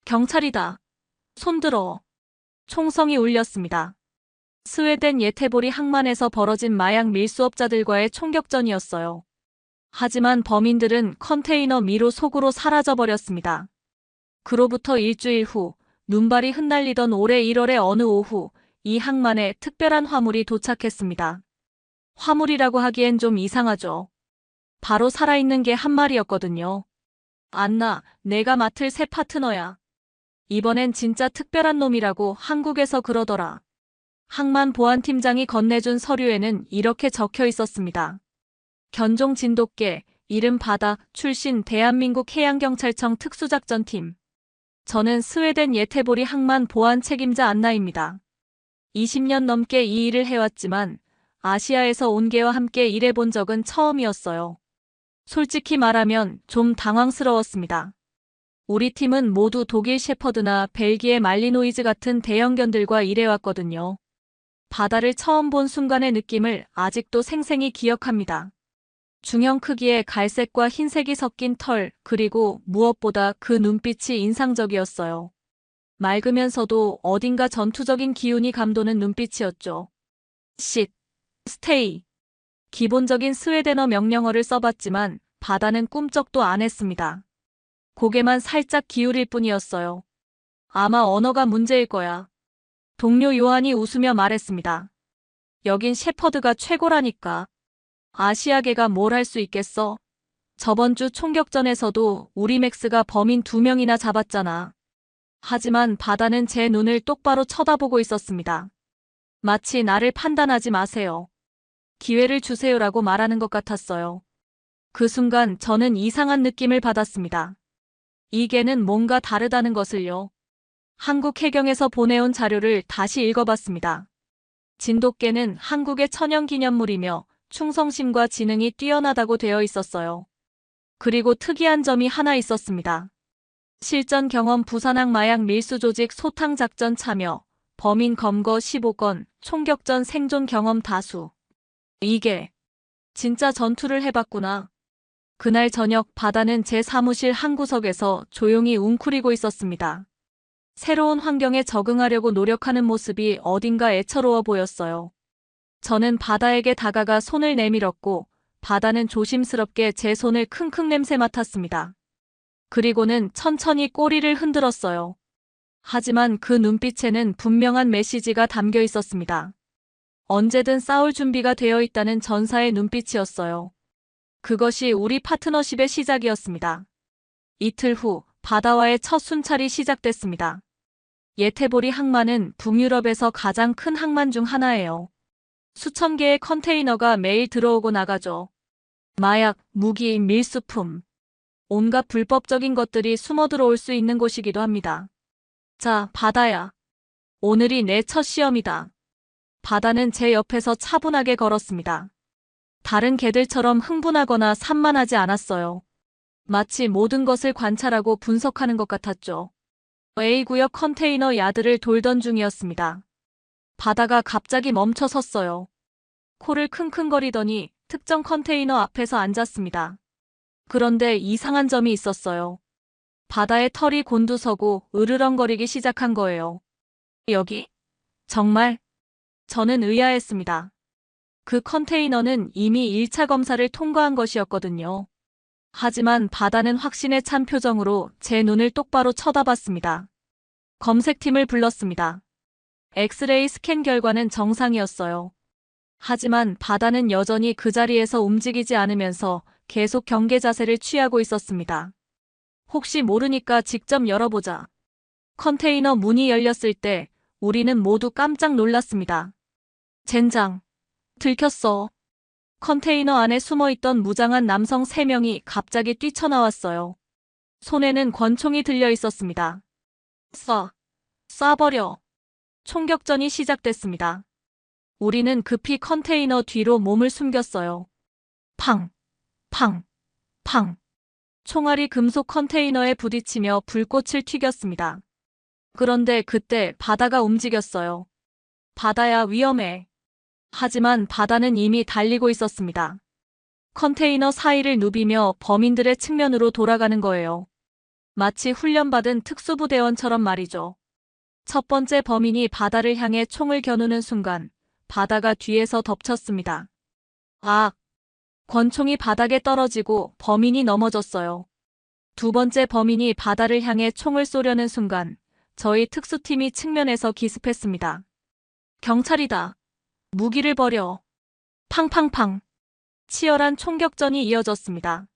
경찰이다. 손들어. 총성이 울렸습니다. 스웨덴 예테보리 항만에서 벌어진 마약 밀수업자들과의 총격전이었어요. 하지만 범인들은 컨테이너 미로 속으로 사라져버렸습니다. 그로부터 일주일 후, 눈발이 흩날리던 올해 1월의 어느 오후, 이 항만에 특별한 화물이 도착했습니다. 화물이라고 하기엔 좀 이상하죠. 바로 살아있는 개 한 마리였거든요. 안나, 내가 맡을 새 파트너야. 이번엔 진짜 특별한 놈이라고 한국에서 그러더라. 항만 보안팀장이 건네준 서류에는 이렇게 적혀 있었습니다. 견종 진돗개, 이름 바다, 출신 대한민국 해양경찰청 특수작전팀. 저는 스웨덴 예테보리 항만 보안 책임자 안나입니다. 20년 넘게 이 일을 해왔지만 아시아에서 온 개와 함께 일해본 적은 처음이었어요. 솔직히 말하면 좀 당황스러웠습니다. 우리 팀은 모두 독일 셰퍼드나 벨기에 말리노이즈 같은 대형견들과 일해왔거든요. 바다를 처음 본 순간의 느낌을 아직도 생생히 기억합니다. 중형 크기의 갈색과 흰색이 섞인 털, 그리고 무엇보다 그 눈빛이 인상적이었어요. 맑으면서도 어딘가 전투적인 기운이 감도는 눈빛이었죠. 쉿, 스테이. 기본적인 스웨덴어 명령어를 써봤지만 바다는 꿈쩍도 안 했습니다. 고개만 살짝 기울일 뿐이었어요. 아마 언어가 문제일 거야. 동료 요한이 웃으며 말했습니다. 여긴 셰퍼드가 최고라니까. 아시아계가 뭘 할 수 있겠어? 저번 주 총격전에서도 우리 맥스가 범인 2명이나 잡았잖아. 하지만 바다는 제 눈을 똑바로 쳐다보고 있었습니다. 마치 나를 판단하지 마세요. 기회를 주세요라고 말하는 것 같았어요. 그 순간 저는 이상한 느낌을 받았습니다. 이 개는 뭔가 다르다는 것을요. 한국 해경에서 보내온 자료를 다시 읽어봤습니다. 진돗개는 한국의 천연기념물이며 충성심과 지능이 뛰어나다고 되어 있었어요. 그리고 특이한 점이 하나 있었습니다. 실전 경험 부산항 마약 밀수 조직 소탕 작전 참여, 범인 검거 15건, 총격전 생존 경험 다수. 이게 진짜 전투를 해봤구나. 그날 저녁 바다는 제 사무실 한 구석에서 조용히 웅크리고 있었습니다. 새로운 환경에 적응하려고 노력하는 모습이 어딘가 애처로워 보였어요. 저는 바다에게 다가가 손을 내밀었고 바다는 조심스럽게 제 손을 킁킁 냄새 맡았습니다. 그리고는 천천히 꼬리를 흔들었어요. 하지만 그 눈빛에는 분명한 메시지가 담겨 있었습니다. 언제든 싸울 준비가 되어 있다는 전사의 눈빛이었어요. 그것이 우리 파트너십의 시작이었습니다. 이틀 후 바다와의 첫 순찰이 시작됐습니다. 예테보리 항만은 북유럽에서 가장 큰 항만 중 하나예요. 수천 개의 컨테이너가 매일 들어오고 나가죠. 마약, 무기, 밀수품. 온갖 불법적인 것들이 숨어 들어올 수 있는 곳이기도 합니다. 자, 바다야. 오늘이 내 첫 시험이다. 바다는 제 옆에서 차분하게 걸었습니다. 다른 개들처럼 흥분하거나 산만하지 않았어요. 마치 모든 것을 관찰하고 분석하는 것 같았죠. A구역 컨테이너 야드를 돌던 중이었습니다. 바다가 갑자기 멈춰 섰어요. 코를 킁킁거리더니 특정 컨테이너 앞에서 앉았습니다. 그런데 이상한 점이 있었어요. 바다의 털이 곤두서고 으르렁거리기 시작한 거예요. 여기? 정말? 저는 의아했습니다. 그 컨테이너는 이미 1차 검사를 통과한 것이었거든요. 하지만 바다는 확신에 찬 표정으로 제 눈을 똑바로 쳐다봤습니다. 검색팀을 불렀습니다. 엑스레이 스캔 결과는 정상이었어요. 하지만 바다는 여전히 그 자리에서 움직이지 않으면서 계속 경계 자세를 취하고 있었습니다. 혹시 모르니까 직접 열어보자. 컨테이너 문이 열렸을 때 우리는 모두 깜짝 놀랐습니다. 젠장. 들켰어. 컨테이너 안에 숨어있던 무장한 남성 3명이 갑자기 뛰쳐나왔어요. 손에는 권총이 들려 있었습니다. 쏴버려. 총격전이 시작됐습니다. 우리는 급히 컨테이너 뒤로 몸을 숨겼어요. 팡! 팡! 팡! 총알이 금속 컨테이너에 부딪히며 불꽃을 튀겼습니다. 그런데 그때 바다가 움직였어요. 바다야, 위험해. 하지만 바다는 이미 달리고 있었습니다. 컨테이너 사이를 누비며 범인들의 측면으로 돌아가는 거예요. 마치 훈련받은 특수부대원처럼 말이죠. 첫 번째 범인이 바다를 향해 총을 겨누는 순간 바다가 뒤에서 덮쳤습니다. 아! 권총이 바닥에 떨어지고 범인이 넘어졌어요. 두 번째 범인이 바다를 향해 총을 쏘려는 순간 저희 특수팀이 측면에서 기습했습니다. 경찰이다. 무기를 버려. 팡팡팡. 치열한 총격전이 이어졌습니다.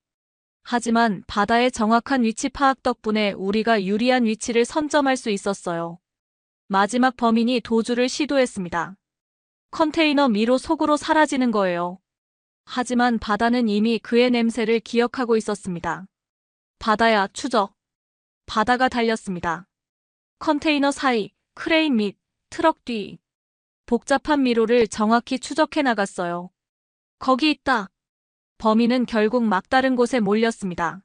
하지만 바다의 정확한 위치 파악 덕분에 우리가 유리한 위치를 선점할 수 있었어요. 마지막 범인이 도주를 시도했습니다. 컨테이너 미로 속으로 사라지는 거예요. 하지만 바다는 이미 그의 냄새를 기억하고 있었습니다. 바다야, 추적. 바다가 달렸습니다. 컨테이너 사이, 크레인 및 트럭 뒤. 복잡한 미로를 정확히 추적해 나갔어요. 거기 있다. 범인은 결국 막다른 곳에 몰렸습니다.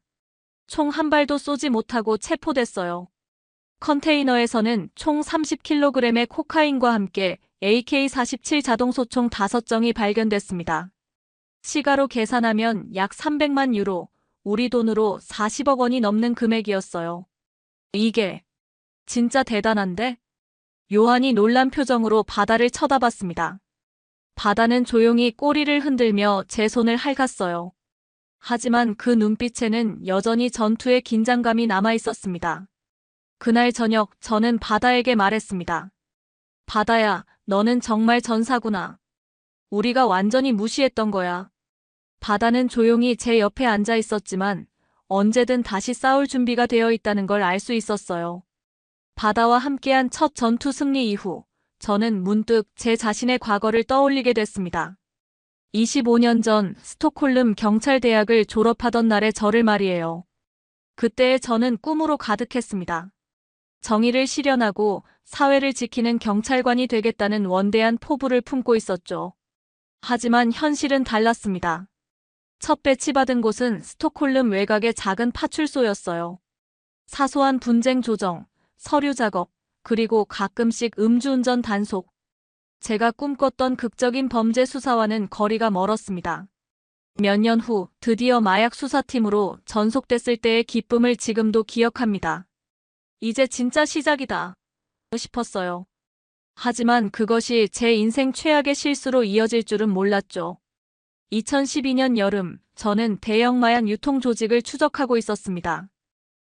총 한 발도 쏘지 못하고 체포됐어요. 컨테이너에서는 총 30kg의 코카인과 함께 AK-47 자동소총 5정이 발견됐습니다. 시가로 계산하면 약 300만 유로, 우리 돈으로 40억 원이 넘는 금액이었어요. 이게 진짜 대단한데? 요한이 놀란 표정으로 바다를 쳐다봤습니다. 바다는 조용히 꼬리를 흔들며 제 손을 핥았어요. 하지만 그 눈빛에는 여전히 전투의 긴장감이 남아 있었습니다. 그날 저녁 저는 바다에게 말했습니다. 바다야, 너는 정말 전사구나. 우리가 완전히 무시했던 거야. 바다는 조용히 제 옆에 앉아 있었지만 언제든 다시 싸울 준비가 되어 있다는 걸 알 수 있었어요. 바다와 함께한 첫 전투 승리 이후 저는 문득 제 자신의 과거를 떠올리게 됐습니다. 25년 전 스톡홀름 경찰대학을 졸업하던 날의 저를 말이에요. 그때의 저는 꿈으로 가득했습니다. 정의를 실현하고 사회를 지키는 경찰관이 되겠다는 원대한 포부를 품고 있었죠. 하지만 현실은 달랐습니다. 첫 배치받은 곳은 스톡홀름 외곽의 작은 파출소였어요. 사소한 분쟁 조정, 서류 작업, 그리고 가끔씩 음주운전 단속. 제가 꿈꿨던 극적인 범죄 수사와는 거리가 멀었습니다. 몇 년 후 드디어 마약 수사팀으로 전속됐을 때의 기쁨을 지금도 기억합니다. 이제 진짜 시작이다 싶었어요. 하지만 그것이 제 인생 최악의 실수로 이어질 줄은 몰랐죠. 2012년 여름, 저는 대형 마약 유통 조직을 추적하고 있었습니다.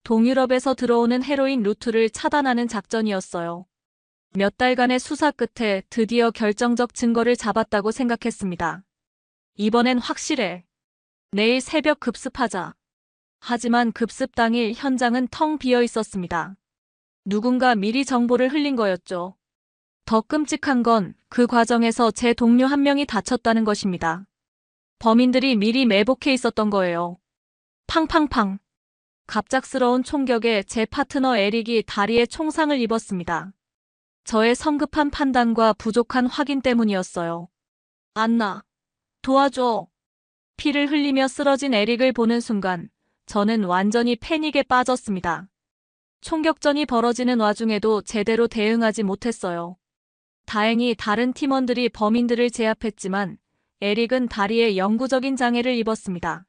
동유럽에서 들어오는 헤로인 루트를 차단하는 작전이었어요. 몇 달간의 수사 끝에 드디어 결정적 증거를 잡았다고 생각했습니다. 이번엔 확실해. 내일 새벽 급습하자. 하지만 급습 당일 현장은 텅 비어 있었습니다. 누군가 미리 정보를 흘린 거였죠. 더 끔찍한 건 그 과정에서 제 동료 한 명이 다쳤다는 것입니다. 범인들이 미리 매복해 있었던 거예요. 팡팡팡. 갑작스러운 총격에 제 파트너 에릭이 다리에 총상을 입었습니다. 저의 성급한 판단과 부족한 확인 때문이었어요. 안나, 도와줘. 피를 흘리며 쓰러진 에릭을 보는 순간 저는 완전히 패닉에 빠졌습니다. 총격전이 벌어지는 와중에도 제대로 대응하지 못했어요. 다행히 다른 팀원들이 범인들을 제압했지만 에릭은 다리에 영구적인 장애를 입었습니다.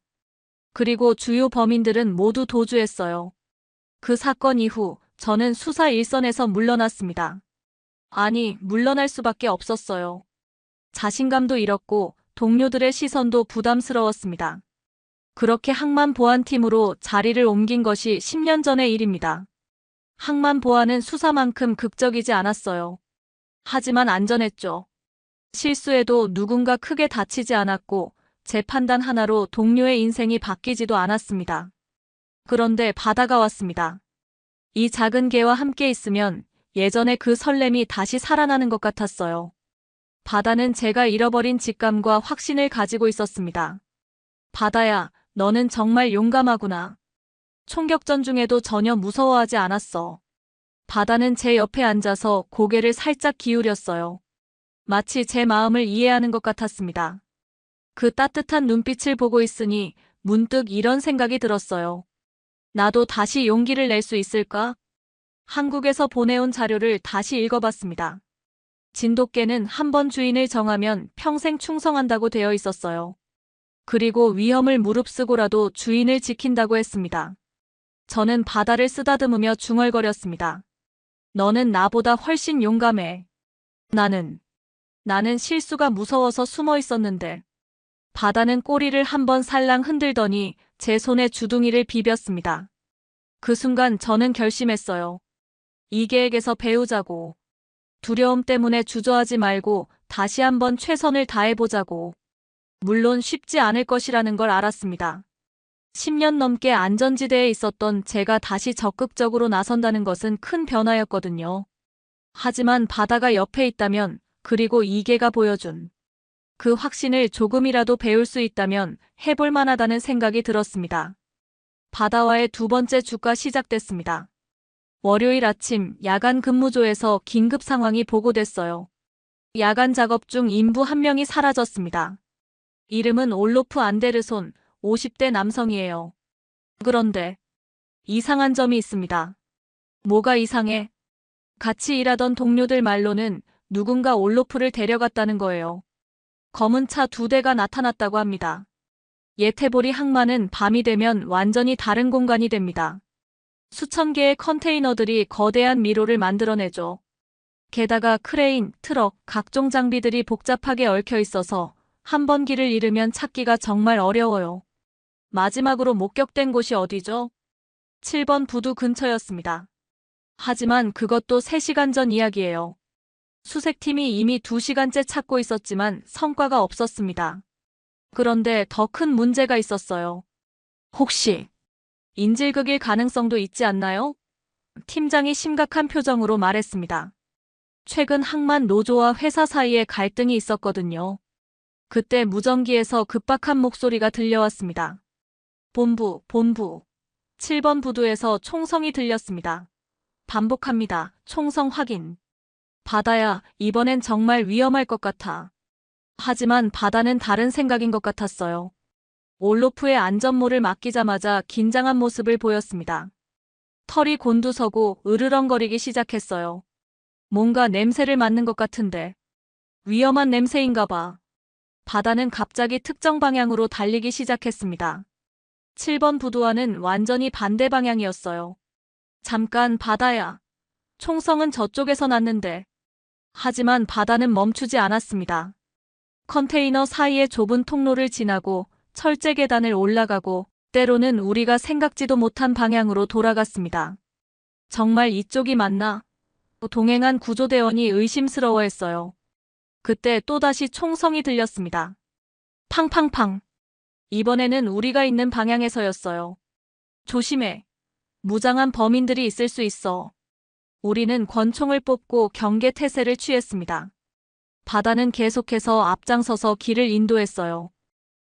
그리고 주요 범인들은 모두 도주했어요. 그 사건 이후 저는 수사 일선에서 물러났습니다. 아니, 물러날 수밖에 없었어요. 자신감도 잃었고 동료들의 시선도 부담스러웠습니다. 그렇게 항만보안팀으로 자리를 옮긴 것이 10년 전의 일입니다. 항만보안은 수사만큼 극적이지 않았어요. 하지만 안전했죠. 실수해도 누군가 크게 다치지 않았고 제 판단 하나로 동료의 인생이 바뀌지도 않았습니다. 그런데 바다가 왔습니다. 이 작은 개와 함께 있으면 예전의 그 설렘이 다시 살아나는 것 같았어요. 바다는 제가 잃어버린 직감과 확신을 가지고 있었습니다. 바다야, 너는 정말 용감하구나. 총격전 중에도 전혀 무서워하지 않았어. 바다는 제 옆에 앉아서 고개를 살짝 기울였어요. 마치 제 마음을 이해하는 것 같았습니다. 그 따뜻한 눈빛을 보고 있으니 문득 이런 생각이 들었어요. 나도 다시 용기를 낼 수 있을까? 한국에서 보내온 자료를 다시 읽어봤습니다. 진돗개는 한 번 주인을 정하면 평생 충성한다고 되어 있었어요. 그리고 위험을 무릅쓰고라도 주인을 지킨다고 했습니다. 저는 바다를 쓰다듬으며 중얼거렸습니다. 너는 나보다 훨씬 용감해. 나는 실수가 무서워서 숨어 있었는데. 바다는 꼬리를 한번 살랑 흔들더니 제 손에 주둥이를 비볐습니다. 그 순간 저는 결심했어요. 이계에게서 배우자고. 두려움 때문에 주저하지 말고 다시 한번 최선을 다해보자고. 물론 쉽지 않을 것이라는 걸 알았습니다. 10년 넘게 안전지대에 있었던 제가 다시 적극적으로 나선다는 것은 큰 변화였거든요. 하지만 바다가 옆에 있다면, 그리고 이계가 보여준 그 확신을 조금이라도 배울 수 있다면 해볼 만하다는 생각이 들었습니다. 바다와의 두 번째 주가 시작됐습니다. 월요일 아침 야간 근무조에서 긴급 상황이 보고됐어요. 야간 작업 중 인부 한 명이 사라졌습니다. 이름은 올로프 안데르손, 50대 남성이에요. 그런데 이상한 점이 있습니다. 뭐가 이상해? 같이 일하던 동료들 말로는 누군가 올로프를 데려갔다는 거예요. 검은 차 2대가 나타났다고 합니다. 예테보리 항만은 밤이 되면 완전히 다른 공간이 됩니다. 수천 개의 컨테이너들이 거대한 미로를 만들어내죠. 게다가 크레인, 트럭, 각종 장비들이 복잡하게 얽혀 있어서 한 번 길을 잃으면 찾기가 정말 어려워요. 마지막으로 목격된 곳이 어디죠? 7번 부두 근처였습니다. 하지만 그것도 3시간 전 이야기예요. 수색팀이 이미 2시간째 찾고 있었지만 성과가 없었습니다. 그런데 더 큰 문제가 있었어요. 혹시 인질극일 가능성도 있지 않나요? 팀장이 심각한 표정으로 말했습니다. 최근 항만 노조와 회사 사이에 갈등이 있었거든요. 그때 무전기에서 급박한 목소리가 들려왔습니다. 본부. 7번 부두에서 총성이 들렸습니다. 반복합니다. 총성 확인. 바다야, 이번엔 정말 위험할 것 같아. 하지만 바다는 다른 생각인 것 같았어요. 올로프의 안전모를 맡기자마자 긴장한 모습을 보였습니다. 털이 곤두서고 으르렁거리기 시작했어요. 뭔가 냄새를 맡는 것 같은데. 위험한 냄새인가 봐. 바다는 갑자기 특정 방향으로 달리기 시작했습니다. 7번 부두와는 완전히 반대 방향이었어요. 잠깐, 바다야. 총성은 저쪽에서 났는데. 하지만 바다는 멈추지 않았습니다. 컨테이너 사이의 좁은 통로를 지나고 철제 계단을 올라가고 때로는 우리가 생각지도 못한 방향으로 돌아갔습니다. 정말 이쪽이 맞나? 동행한 구조대원이 의심스러워했어요. 그때 또다시 총성이 들렸습니다. 팡팡팡. 이번에는 우리가 있는 방향에서였어요. 조심해. 무장한 범인들이 있을 수 있어. 우리는 권총을 뽑고 경계 태세를 취했습니다. 바다는 계속해서 앞장서서 길을 인도했어요.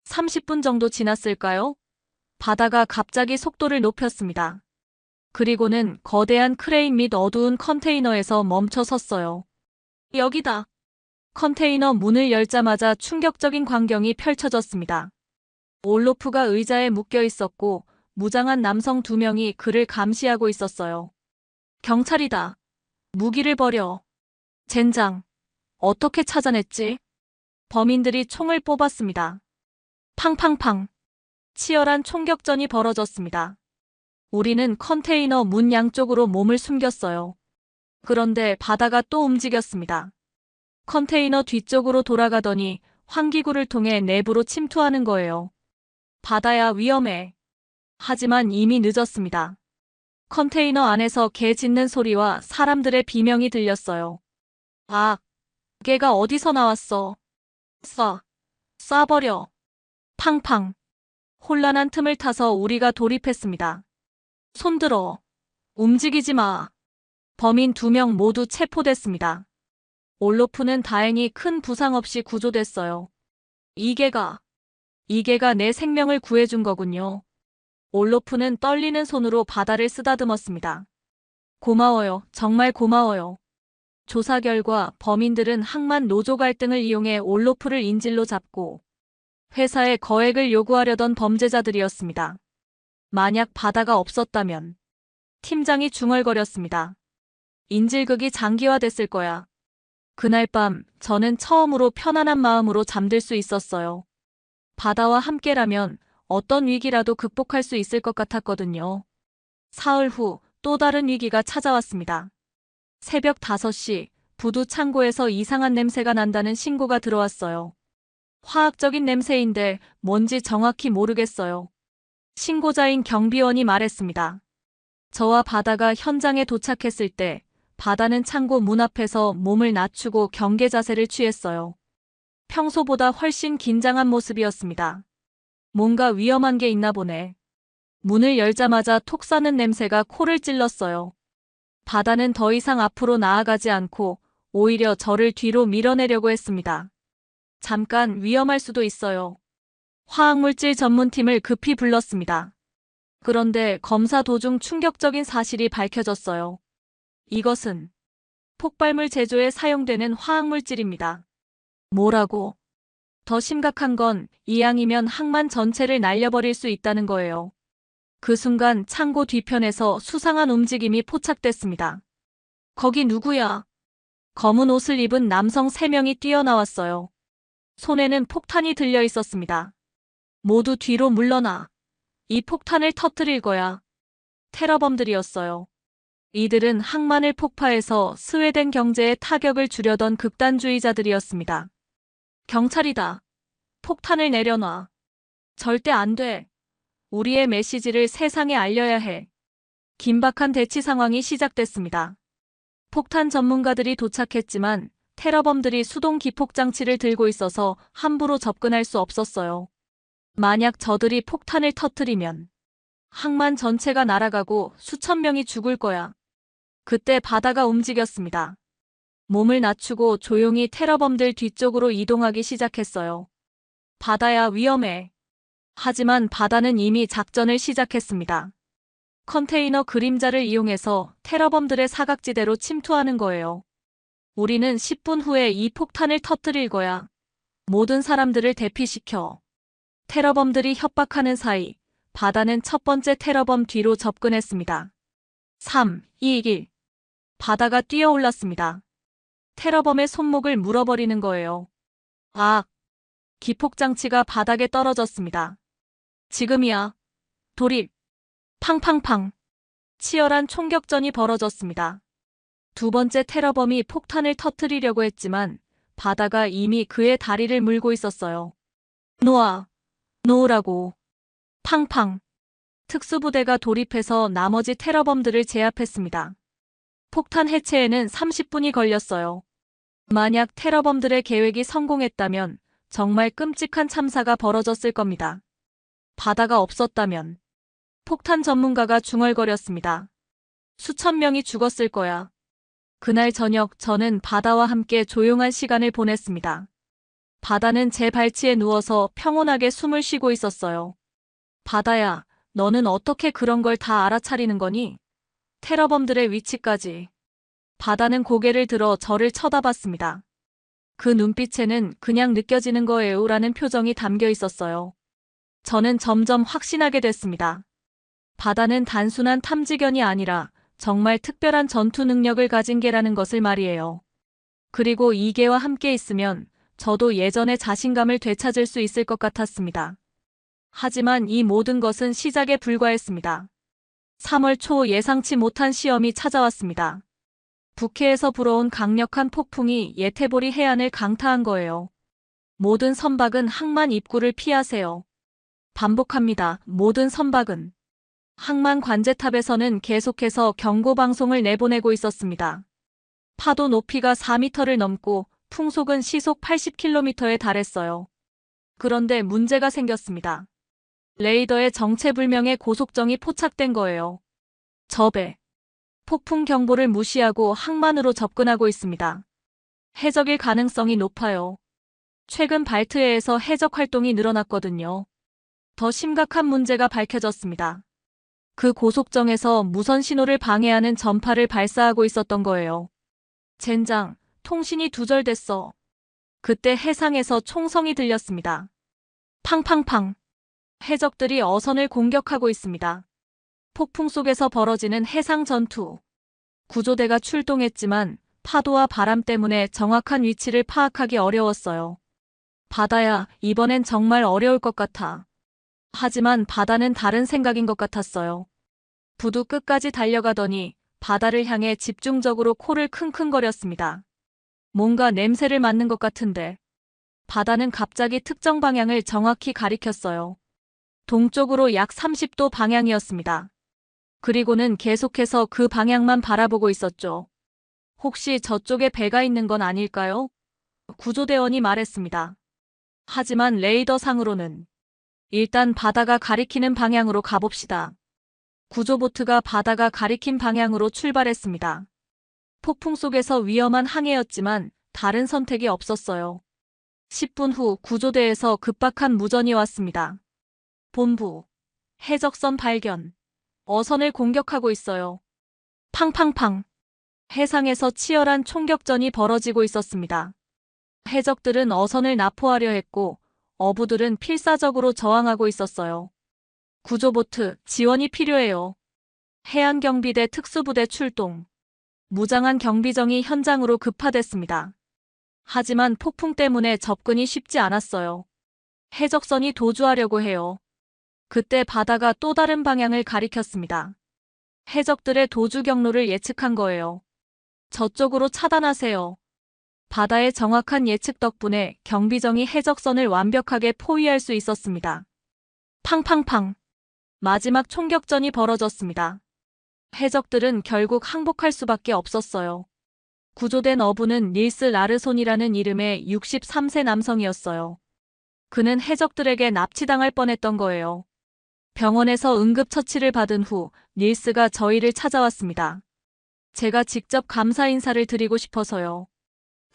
30분 정도 지났을까요? 바다가 갑자기 속도를 높였습니다. 그리고는 거대한 크레인 및 어두운 컨테이너에서 멈춰 섰어요. 여기다. 컨테이너 문을 열자마자 충격적인 광경이 펼쳐졌습니다. 올로프가 의자에 묶여 있었고 무장한 남성 2명이 그를 감시하고 있었어요. 경찰이다. 무기를 버려. 젠장. 어떻게 찾아냈지? 범인들이 총을 뽑았습니다. 팡팡팡. 치열한 총격전이 벌어졌습니다. 우리는 컨테이너 문 양쪽으로 몸을 숨겼어요. 그런데 바다가 또 움직였습니다. 컨테이너 뒤쪽으로 돌아가더니 환기구를 통해 내부로 침투하는 거예요. 바다야, 위험해. 하지만 이미 늦었습니다. 컨테이너 안에서 개 짖는 소리와 사람들의 비명이 들렸어요. 아, 개가 어디서 나왔어? 쏴버려. 팡팡. 혼란한 틈을 타서 우리가 돌입했습니다. 손들어. 움직이지 마. 범인 2명 모두 체포됐습니다. 올로프는 다행히 큰 부상 없이 구조됐어요. 이계가 내 생명을 구해준 거군요. 올로프는 떨리는 손으로 바다를 쓰다듬었습니다. 고마워요. 정말 고마워요. 조사 결과 범인들은 항만 노조 갈등을 이용해 올로프를 인질로 잡고 회사에 거액을 요구하려던 범죄자들이었습니다. 만약 바다가 없었다면 팀장이 중얼거렸습니다. 인질극이 장기화됐을 거야. 그날 밤 저는 처음으로 편안한 마음으로 잠들 수 있었어요. 바다와 함께라면 어떤 위기라도 극복할 수 있을 것 같았거든요. 사흘 후 또 다른 위기가 찾아왔습니다. 새벽 5시 부두 창고에서 이상한 냄새가 난다는 신고가 들어왔어요. 화학적인 냄새인데 뭔지 정확히 모르겠어요. 신고자인 경비원이 말했습니다. 저와 바다가 현장에 도착했을 때 바다는 창고 문 앞에서 몸을 낮추고 경계 자세를 취했어요. 평소보다 훨씬 긴장한 모습이었습니다. 뭔가 위험한 게 있나 보네. 문을 열자마자 톡 쏘는 냄새가 코를 찔렀어요. 바다는 더 이상 앞으로 나아가지 않고 오히려 저를 뒤로 밀어내려고 했습니다. 잠깐 위험할 수도 있어요. 화학물질 전문팀을 급히 불렀습니다. 그런데 검사 도중 충격적인 사실이 밝혀졌어요. 이것은 폭발물 제조에 사용되는 화학물질입니다. 뭐라고? 더 심각한 건 이 양이면 항만 전체를 날려버릴 수 있다는 거예요. 그 순간 창고 뒤편에서 수상한 움직임이 포착됐습니다. 거기 누구야? 검은 옷을 입은 남성 3명이 뛰어나왔어요. 손에는 폭탄이 들려 있었습니다. 모두 뒤로 물러나. 이 폭탄을 터뜨릴 거야. 테러범들이었어요. 이들은 항만을 폭파해서 스웨덴 경제에 타격을 주려던 극단주의자들이었습니다. 경찰이다. 폭탄을 내려놔. 절대 안 돼. 우리의 메시지를 세상에 알려야 해. 긴박한 대치 상황이 시작됐습니다. 폭탄 전문가들이 도착했지만 테러범들이 수동 기폭장치를 들고 있어서 함부로 접근할 수 없었어요. 만약 저들이 폭탄을 터뜨리면 항만 전체가 날아가고 수천 명이 죽을 거야. 그때 바다가 움직였습니다. 몸을 낮추고 조용히 테러범들 뒤쪽으로 이동하기 시작했어요. 바다야, 위험해. 하지만 바다는 이미 작전을 시작했습니다. 컨테이너 그림자를 이용해서 테러범들의 사각지대로 침투하는 거예요. 우리는 10분 후에 이 폭탄을 터뜨릴 거야. 모든 사람들을 대피시켜. 테러범들이 협박하는 사이 바다는 첫 번째 테러범 뒤로 접근했습니다. 3, 2, 1. 바다가 뛰어올랐습니다. 테러범의 손목을 물어버리는 거예요. 아! 기폭장치가 바닥에 떨어졌습니다. 지금이야. 돌입. 팡팡팡. 치열한 총격전이 벌어졌습니다. 두 번째 테러범이 폭탄을 터뜨리려고 했지만 바다가 이미 그의 다리를 물고 있었어요. 놓아. 놓으라고. 팡팡. 특수부대가 돌입해서 나머지 테러범들을 제압했습니다. 폭탄 해체에는 30분이 걸렸어요. 만약 테러범들의 계획이 성공했다면 정말 끔찍한 참사가 벌어졌을 겁니다. 바다가 없었다면 폭탄 전문가가 중얼거렸습니다. 수천 명이 죽었을 거야. 그날 저녁 저는 바다와 함께 조용한 시간을 보냈습니다. 바다는 제 발치에 누워서 평온하게 숨을 쉬고 있었어요. 바다야, 너는 어떻게 그런 걸 다 알아차리는 거니? 테러범들의 위치까지. 바다는 고개를 들어 저를 쳐다봤습니다. 그 눈빛에는 그냥 느껴지는 거예요 라는 표정이 담겨 있었어요. 저는 점점 확신하게 됐습니다. 바다는 단순한 탐지견이 아니라 정말 특별한 전투 능력을 가진 개라는 것을 말이에요. 그리고 이 개와 함께 있으면 저도 예전의 자신감을 되찾을 수 있을 것 같았습니다. 하지만 이 모든 것은 시작에 불과했습니다. 3월 초 예상치 못한 시험이 찾아왔습니다. 북해에서 불어온 강력한 폭풍이 예테보리 해안을 강타한 거예요. 모든 선박은 항만 입구를 피하세요. 반복합니다. 모든 선박은. 항만 관제탑에서는 계속해서 경고 방송을 내보내고 있었습니다. 파도 높이가 4m를 넘고 풍속은 시속 80km에 달했어요. 그런데 문제가 생겼습니다. 레이더에 정체불명의 고속정이 포착된 거예요. 저 배. 폭풍 경보를 무시하고 항만으로 접근하고 있습니다. 해적일 가능성이 높아요. 최근 발트해에서 해적 활동이 늘어났거든요. 더 심각한 문제가 밝혀졌습니다. 그 고속정에서 무선 신호를 방해하는 전파를 발사하고 있었던 거예요. 젠장, 통신이 두절됐어. 그때 해상에서 총성이 들렸습니다. 팡팡팡. 해적들이 어선을 공격하고 있습니다. 폭풍 속에서 벌어지는 해상 전투. 구조대가 출동했지만 파도와 바람 때문에 정확한 위치를 파악하기 어려웠어요. 바다야, 이번엔 정말 어려울 것 같아. 하지만 바다는 다른 생각인 것 같았어요. 부두 끝까지 달려가더니 바다를 향해 집중적으로 코를 킁킁거렸습니다. 뭔가 냄새를 맡는 것 같은데 바다는 갑자기 특정 방향을 정확히 가리켰어요. 동쪽으로 약 30도 방향이었습니다. 그리고는 계속해서 그 방향만 바라보고 있었죠. 혹시 저쪽에 배가 있는 건 아닐까요? 구조대원이 말했습니다. 하지만 레이더상으로는 일단 바다가 가리키는 방향으로 가봅시다. 구조보트가 바다가 가리킨 방향으로 출발했습니다. 폭풍 속에서 위험한 항해였지만 다른 선택이 없었어요. 10분 후 구조대에서 급박한 무전이 왔습니다. 본부, 해적선 발견. 어선을 공격하고 있어요. 팡팡팡. 해상에서 치열한 총격전이 벌어지고 있었습니다. 해적들은 어선을 납포하려 했고 어부들은 필사적으로 저항하고 있었어요. 구조보트 지원이 필요해요. 해안경비대 특수부대 출동. 무장한 경비정이 현장으로 급파됐습니다. 하지만 폭풍 때문에 접근이 쉽지 않았어요. 해적선이 도주하려고 해요. 그때 바다가 또 다른 방향을 가리켰습니다. 해적들의 도주 경로를 예측한 거예요. 저쪽으로 차단하세요. 바다의 정확한 예측 덕분에 경비정이 해적선을 완벽하게 포위할 수 있었습니다. 팡팡팡. 마지막 총격전이 벌어졌습니다. 해적들은 결국 항복할 수밖에 없었어요. 구조된 어부는 닐스 라르손이라는 이름의 63세 남성이었어요. 그는 해적들에게 납치당할 뻔했던 거예요. 병원에서 응급처치를 받은 후 닐스가 저희를 찾아왔습니다. 제가 직접 감사 인사를 드리고 싶어서요.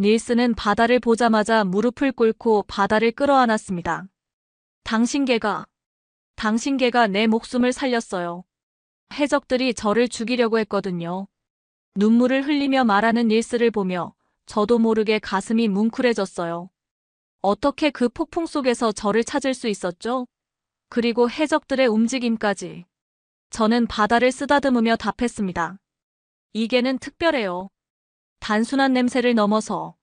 닐스는 바다를 보자마자 무릎을 꿇고 바다를 끌어안았습니다. 당신 개가 내 목숨을 살렸어요. 해적들이 저를 죽이려고 했거든요. 눈물을 흘리며 말하는 닐스를 보며 저도 모르게 가슴이 뭉클해졌어요. 어떻게 그 폭풍 속에서 저를 찾을 수 있었죠? 그리고 해적들의 움직임까지. 저는 바다를 쓰다듬으며 답했습니다. 이 개는 특별해요. 단순한 냄새를 넘어서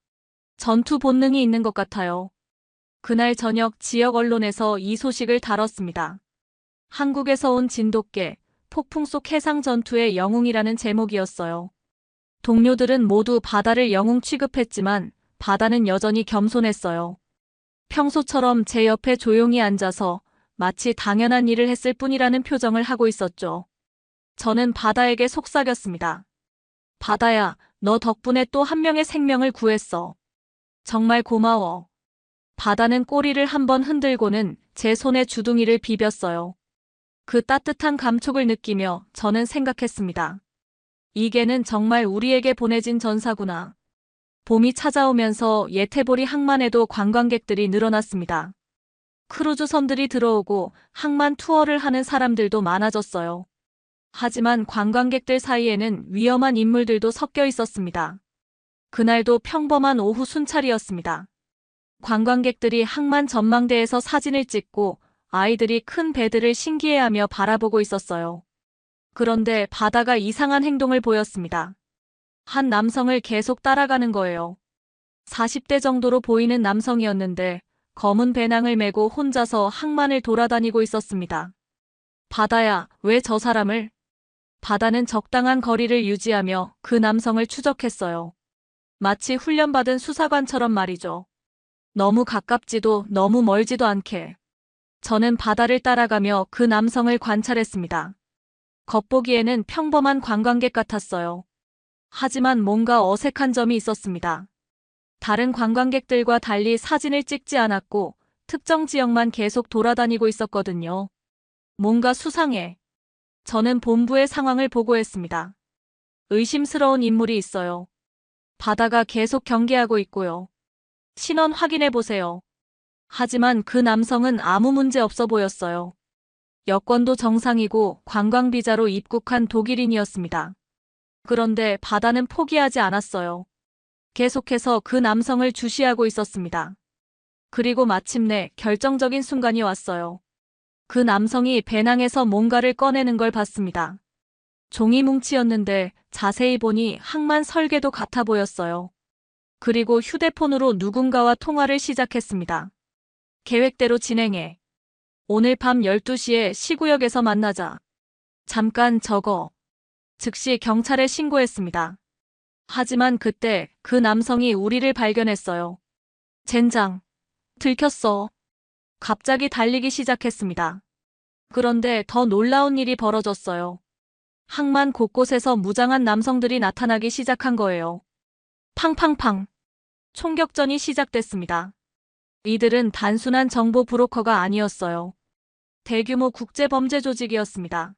전투 본능이 있는 것 같아요. 그날 저녁 지역 언론에서 이 소식을 다뤘습니다. 한국에서 온 진돗개, 폭풍 속 해상 전투의 영웅이라는 제목이었어요. 동료들은 모두 바다를 영웅 취급했지만 바다는 여전히 겸손했어요. 평소처럼 제 옆에 조용히 앉아서 마치 당연한 일을 했을 뿐이라는 표정을 하고 있었죠. 저는 바다에게 속삭였습니다. 바다야, 너 덕분에 또 한 명의 생명을 구했어. 정말 고마워. 바다는 꼬리를 한번 흔들고는 제 손에 주둥이를 비볐어요. 그 따뜻한 감촉을 느끼며 저는 생각했습니다. 이 개는 정말 우리에게 보내진 전사구나. 봄이 찾아오면서 예태보리 항만에도 관광객들이 늘어났습니다. 크루즈선들이 들어오고 항만 투어를 하는 사람들도 많아졌어요. 하지만 관광객들 사이에는 위험한 인물들도 섞여 있었습니다. 그날도 평범한 오후 순찰이었습니다. 관광객들이 항만 전망대에서 사진을 찍고 아이들이 큰 배들을 신기해하며 바라보고 있었어요. 그런데 바다가 이상한 행동을 보였습니다. 한 남성을 계속 따라가는 거예요. 40대 정도로 보이는 남성이었는데 검은 배낭을 메고 혼자서 항만을 돌아다니고 있었습니다. 바다야, 왜 저 사람을? 바다는 적당한 거리를 유지하며 그 남성을 추적했어요. 마치 훈련받은 수사관처럼 말이죠. 너무 가깝지도 너무 멀지도 않게. 저는 바다를 따라가며 그 남성을 관찰했습니다. 겉보기에는 평범한 관광객 같았어요. 하지만 뭔가 어색한 점이 있었습니다. 다른 관광객들과 달리 사진을 찍지 않았고 특정 지역만 계속 돌아다니고 있었거든요. 뭔가 수상해. 저는 본부의 상황을 보고했습니다. 의심스러운 인물이 있어요. 바다가 계속 경계하고 있고요. 신원 확인해 보세요. 하지만 그 남성은 아무 문제 없어 보였어요. 여권도 정상이고 관광비자로 입국한 독일인이었습니다. 그런데 바다는 포기하지 않았어요. 계속해서 그 남성을 주시하고 있었습니다. 그리고 마침내 결정적인 순간이 왔어요. 그 남성이 배낭에서 뭔가를 꺼내는 걸 봤습니다. 종이 뭉치였는데 자세히 보니 항만 설계도 같아 보였어요. 그리고 휴대폰으로 누군가와 통화를 시작했습니다. 계획대로 진행해. 오늘 밤 12시에 시구역에서 만나자. 잠깐 저거. 즉시 경찰에 신고했습니다. 하지만 그때 그 남성이 우리를 발견했어요. 젠장. 들켰어. 갑자기 달리기 시작했습니다. 그런데 더 놀라운 일이 벌어졌어요. 항만 곳곳에서 무장한 남성들이 나타나기 시작한 거예요. 팡팡팡. 총격전이 시작됐습니다. 이들은 단순한 정보 브로커가 아니었어요. 대규모 국제범죄 조직이었습니다.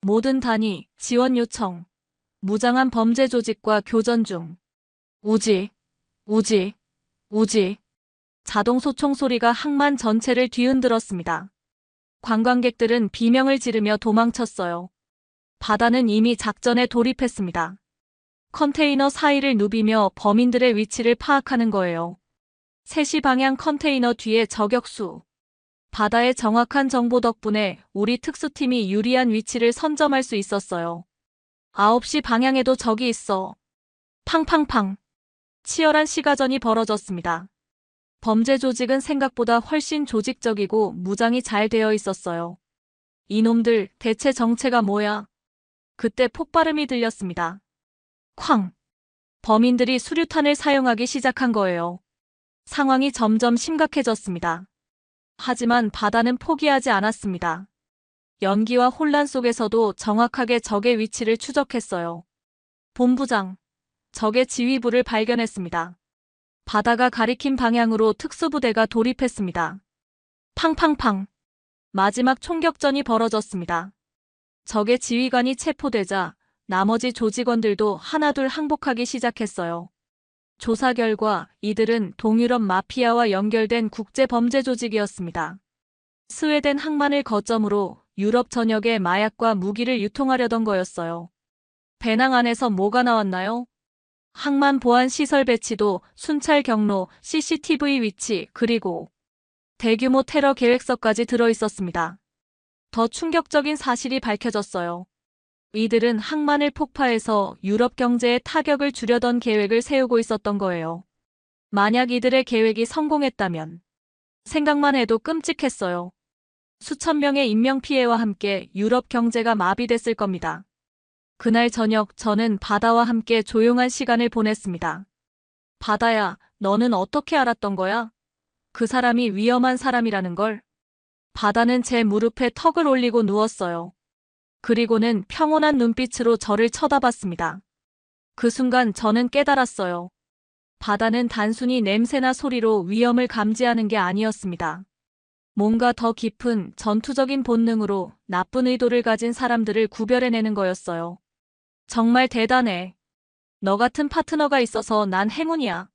모든 단위, 지원 요청, 무장한 범죄 조직과 교전 중. 우지, 우지, 우지. 자동 소총 소리가 항만 전체를 뒤흔들었습니다. 관광객들은 비명을 지르며 도망쳤어요. 바다는 이미 작전에 돌입했습니다. 컨테이너 사이를 누비며 범인들의 위치를 파악하는 거예요. 3시 방향 컨테이너 뒤에 저격수. 바다의 정확한 정보 덕분에 우리 특수팀이 유리한 위치를 선점할 수 있었어요. 9시 방향에도 적이 있어. 팡팡팡. 치열한 시가전이 벌어졌습니다. 범죄 조직은 생각보다 훨씬 조직적이고 무장이 잘 되어 있었어요. 이놈들 대체 정체가 뭐야? 그때 폭발음이 들렸습니다. 쾅! 범인들이 수류탄을 사용하기 시작한 거예요. 상황이 점점 심각해졌습니다. 하지만 바다는 포기하지 않았습니다. 연기와 혼란 속에서도 정확하게 적의 위치를 추적했어요. 본부장, 적의 지휘부를 발견했습니다. 바다가 가리킨 방향으로 특수부대가 돌입했습니다. 팡팡팡. 마지막 총격전이 벌어졌습니다. 적의 지휘관이 체포되자 나머지 조직원들도 하나둘 항복하기 시작했어요. 조사 결과 이들은 동유럽 마피아와 연결된 국제범죄 조직이었습니다. 스웨덴 항만을 거점으로 유럽 전역에 마약과 무기를 유통하려던 거였어요. 배낭 안에서 뭐가 나왔나요? 항만 보안 시설 배치도, 순찰 경로, CCTV 위치, 그리고 대규모 테러 계획서까지 들어있었습니다. 더 충격적인 사실이 밝혀졌어요. 이들은 항만을 폭파해서 유럽 경제에 타격을 주려던 계획을 세우고 있었던 거예요. 만약 이들의 계획이 성공했다면 생각만 해도 끔찍했어요. 수천 명의 인명피해와 함께 유럽 경제가 마비됐을 겁니다. 그날 저녁 저는 바다와 함께 조용한 시간을 보냈습니다. 바다야, 너는 어떻게 알았던 거야? 그 사람이 위험한 사람이라는 걸? 바다는 제 무릎에 턱을 올리고 누웠어요. 그리고는 평온한 눈빛으로 저를 쳐다봤습니다. 그 순간 저는 깨달았어요. 바다는 단순히 냄새나 소리로 위험을 감지하는 게 아니었습니다. 뭔가 더 깊은 전투적인 본능으로 나쁜 의도를 가진 사람들을 구별해내는 거였어요. 정말 대단해. 너 같은 파트너가 있어서 난 행운이야.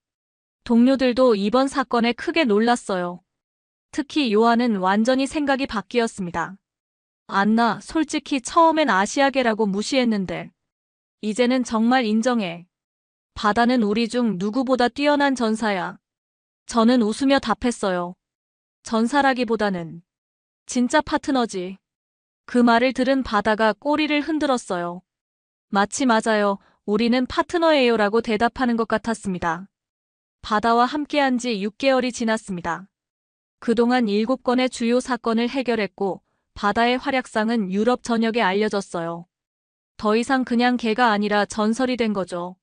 동료들도 이번 사건에 크게 놀랐어요. 특히 요한은 완전히 생각이 바뀌었습니다. 안나, 솔직히 처음엔 아시아계라고 무시했는데 이제는 정말 인정해. 바다는 우리 중 누구보다 뛰어난 전사야. 저는 웃으며 답했어요. 전사라기보다는 진짜 파트너지. 그 말을 들은 바다가 꼬리를 흔들었어요. 마치 맞아요. 우리는 파트너예요라고 대답하는 것 같았습니다. 바다와 함께한 지 6개월이 지났습니다. 그동안 7건의 주요 사건을 해결했고 바다의 활약상은 유럽 전역에 알려졌어요. 더 이상 그냥 개가 아니라 전설이 된 거죠.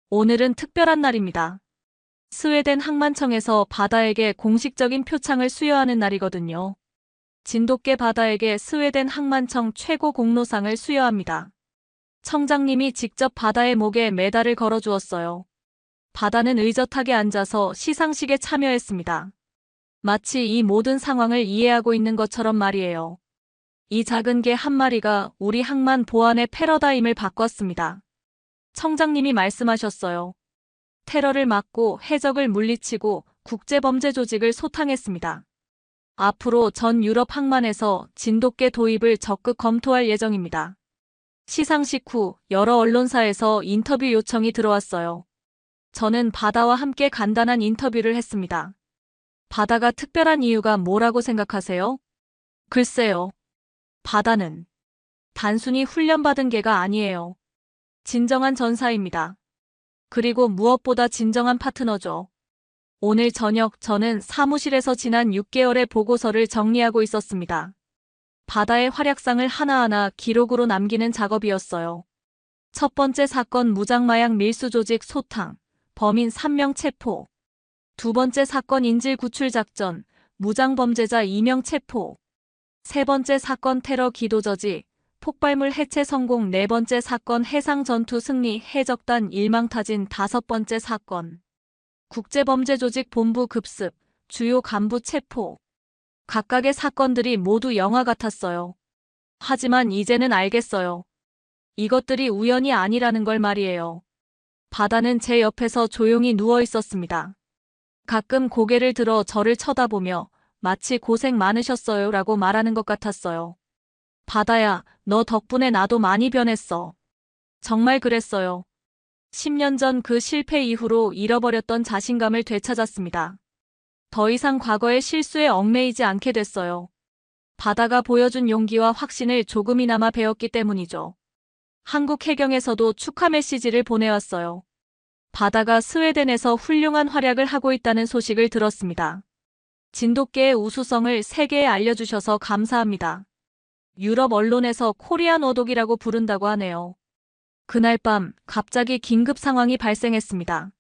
오늘은 특별한 날입니다. 스웨덴 항만청에서 바다에게 공식적인 표창을 수여하는 날이거든요. 진돗개 바다에게 스웨덴 항만청 최고 공로상을 수여합니다. 청장님이 직접 바다의 목에 메달을 걸어주었어요. 바다는 의젓하게 앉아서 시상식에 참여했습니다. 마치 이 모든 상황을 이해하고 있는 것처럼 말이에요. 이 작은 개 한 마리가 우리 항만 보안의 패러다임을 바꿨습니다. 청장님이 말씀하셨어요. 테러를 막고 해적을 물리치고 국제범죄 조직을 소탕했습니다. 앞으로 전 유럽 항만에서 진돗개 도입을 적극 검토할 예정입니다. 시상식 후 여러 언론사에서 인터뷰 요청이 들어왔어요. 저는 바다와 함께 간단한 인터뷰를 했습니다. 바다가 특별한 이유가 뭐라고 생각하세요? 글쎄요. 바다는 단순히 훈련받은 개가 아니에요. 진정한 전사입니다. 그리고 무엇보다 진정한 파트너죠. 오늘 저녁 저는 사무실에서 지난 6개월의 보고서를 정리하고 있었습니다. 바다의 활약상을 하나하나 기록으로 남기는 작업이었어요. 첫 번째 사건 무장마약 밀수조직 소탕, 범인 3명 체포. 두 번째 사건 인질 구출 작전, 무장범죄자 2명 체포. 세 번째 사건 테러 기도저지, 폭발물 해체 성공. 네 번째 사건 해상 전투 승리 해적단 일망타진. 다섯 번째 사건 국제범죄조직 본부 급습, 주요 간부 체포. 각각의 사건들이 모두 영화 같았어요. 하지만 이제는 알겠어요. 이것들이 우연이 아니라는 걸 말이에요. 바다는 제 옆에서 조용히 누워 있었습니다. 가끔 고개를 들어 저를 쳐다보며 마치 고생 많으셨어요 라고 말하는 것 같았어요. 바다야, 너 덕분에 나도 많이 변했어. 정말 그랬어요. 10년 전 그 실패 이후로 잃어버렸던 자신감을 되찾았습니다. 더 이상 과거의 실수에 얽매이지 않게 됐어요. 바다가 보여준 용기와 확신을 조금이나마 배웠기 때문이죠. 한국 해경에서도 축하 메시지를 보내왔어요. 바다가 스웨덴에서 훌륭한 활약을 하고 있다는 소식을 들었습니다. 진돗개의 우수성을 세계에 알려주셔서 감사합니다. 유럽 언론에서 코리안 어독이라고 부른다고 하네요. 그날 밤 갑자기 긴급 상황이 발생했습니다.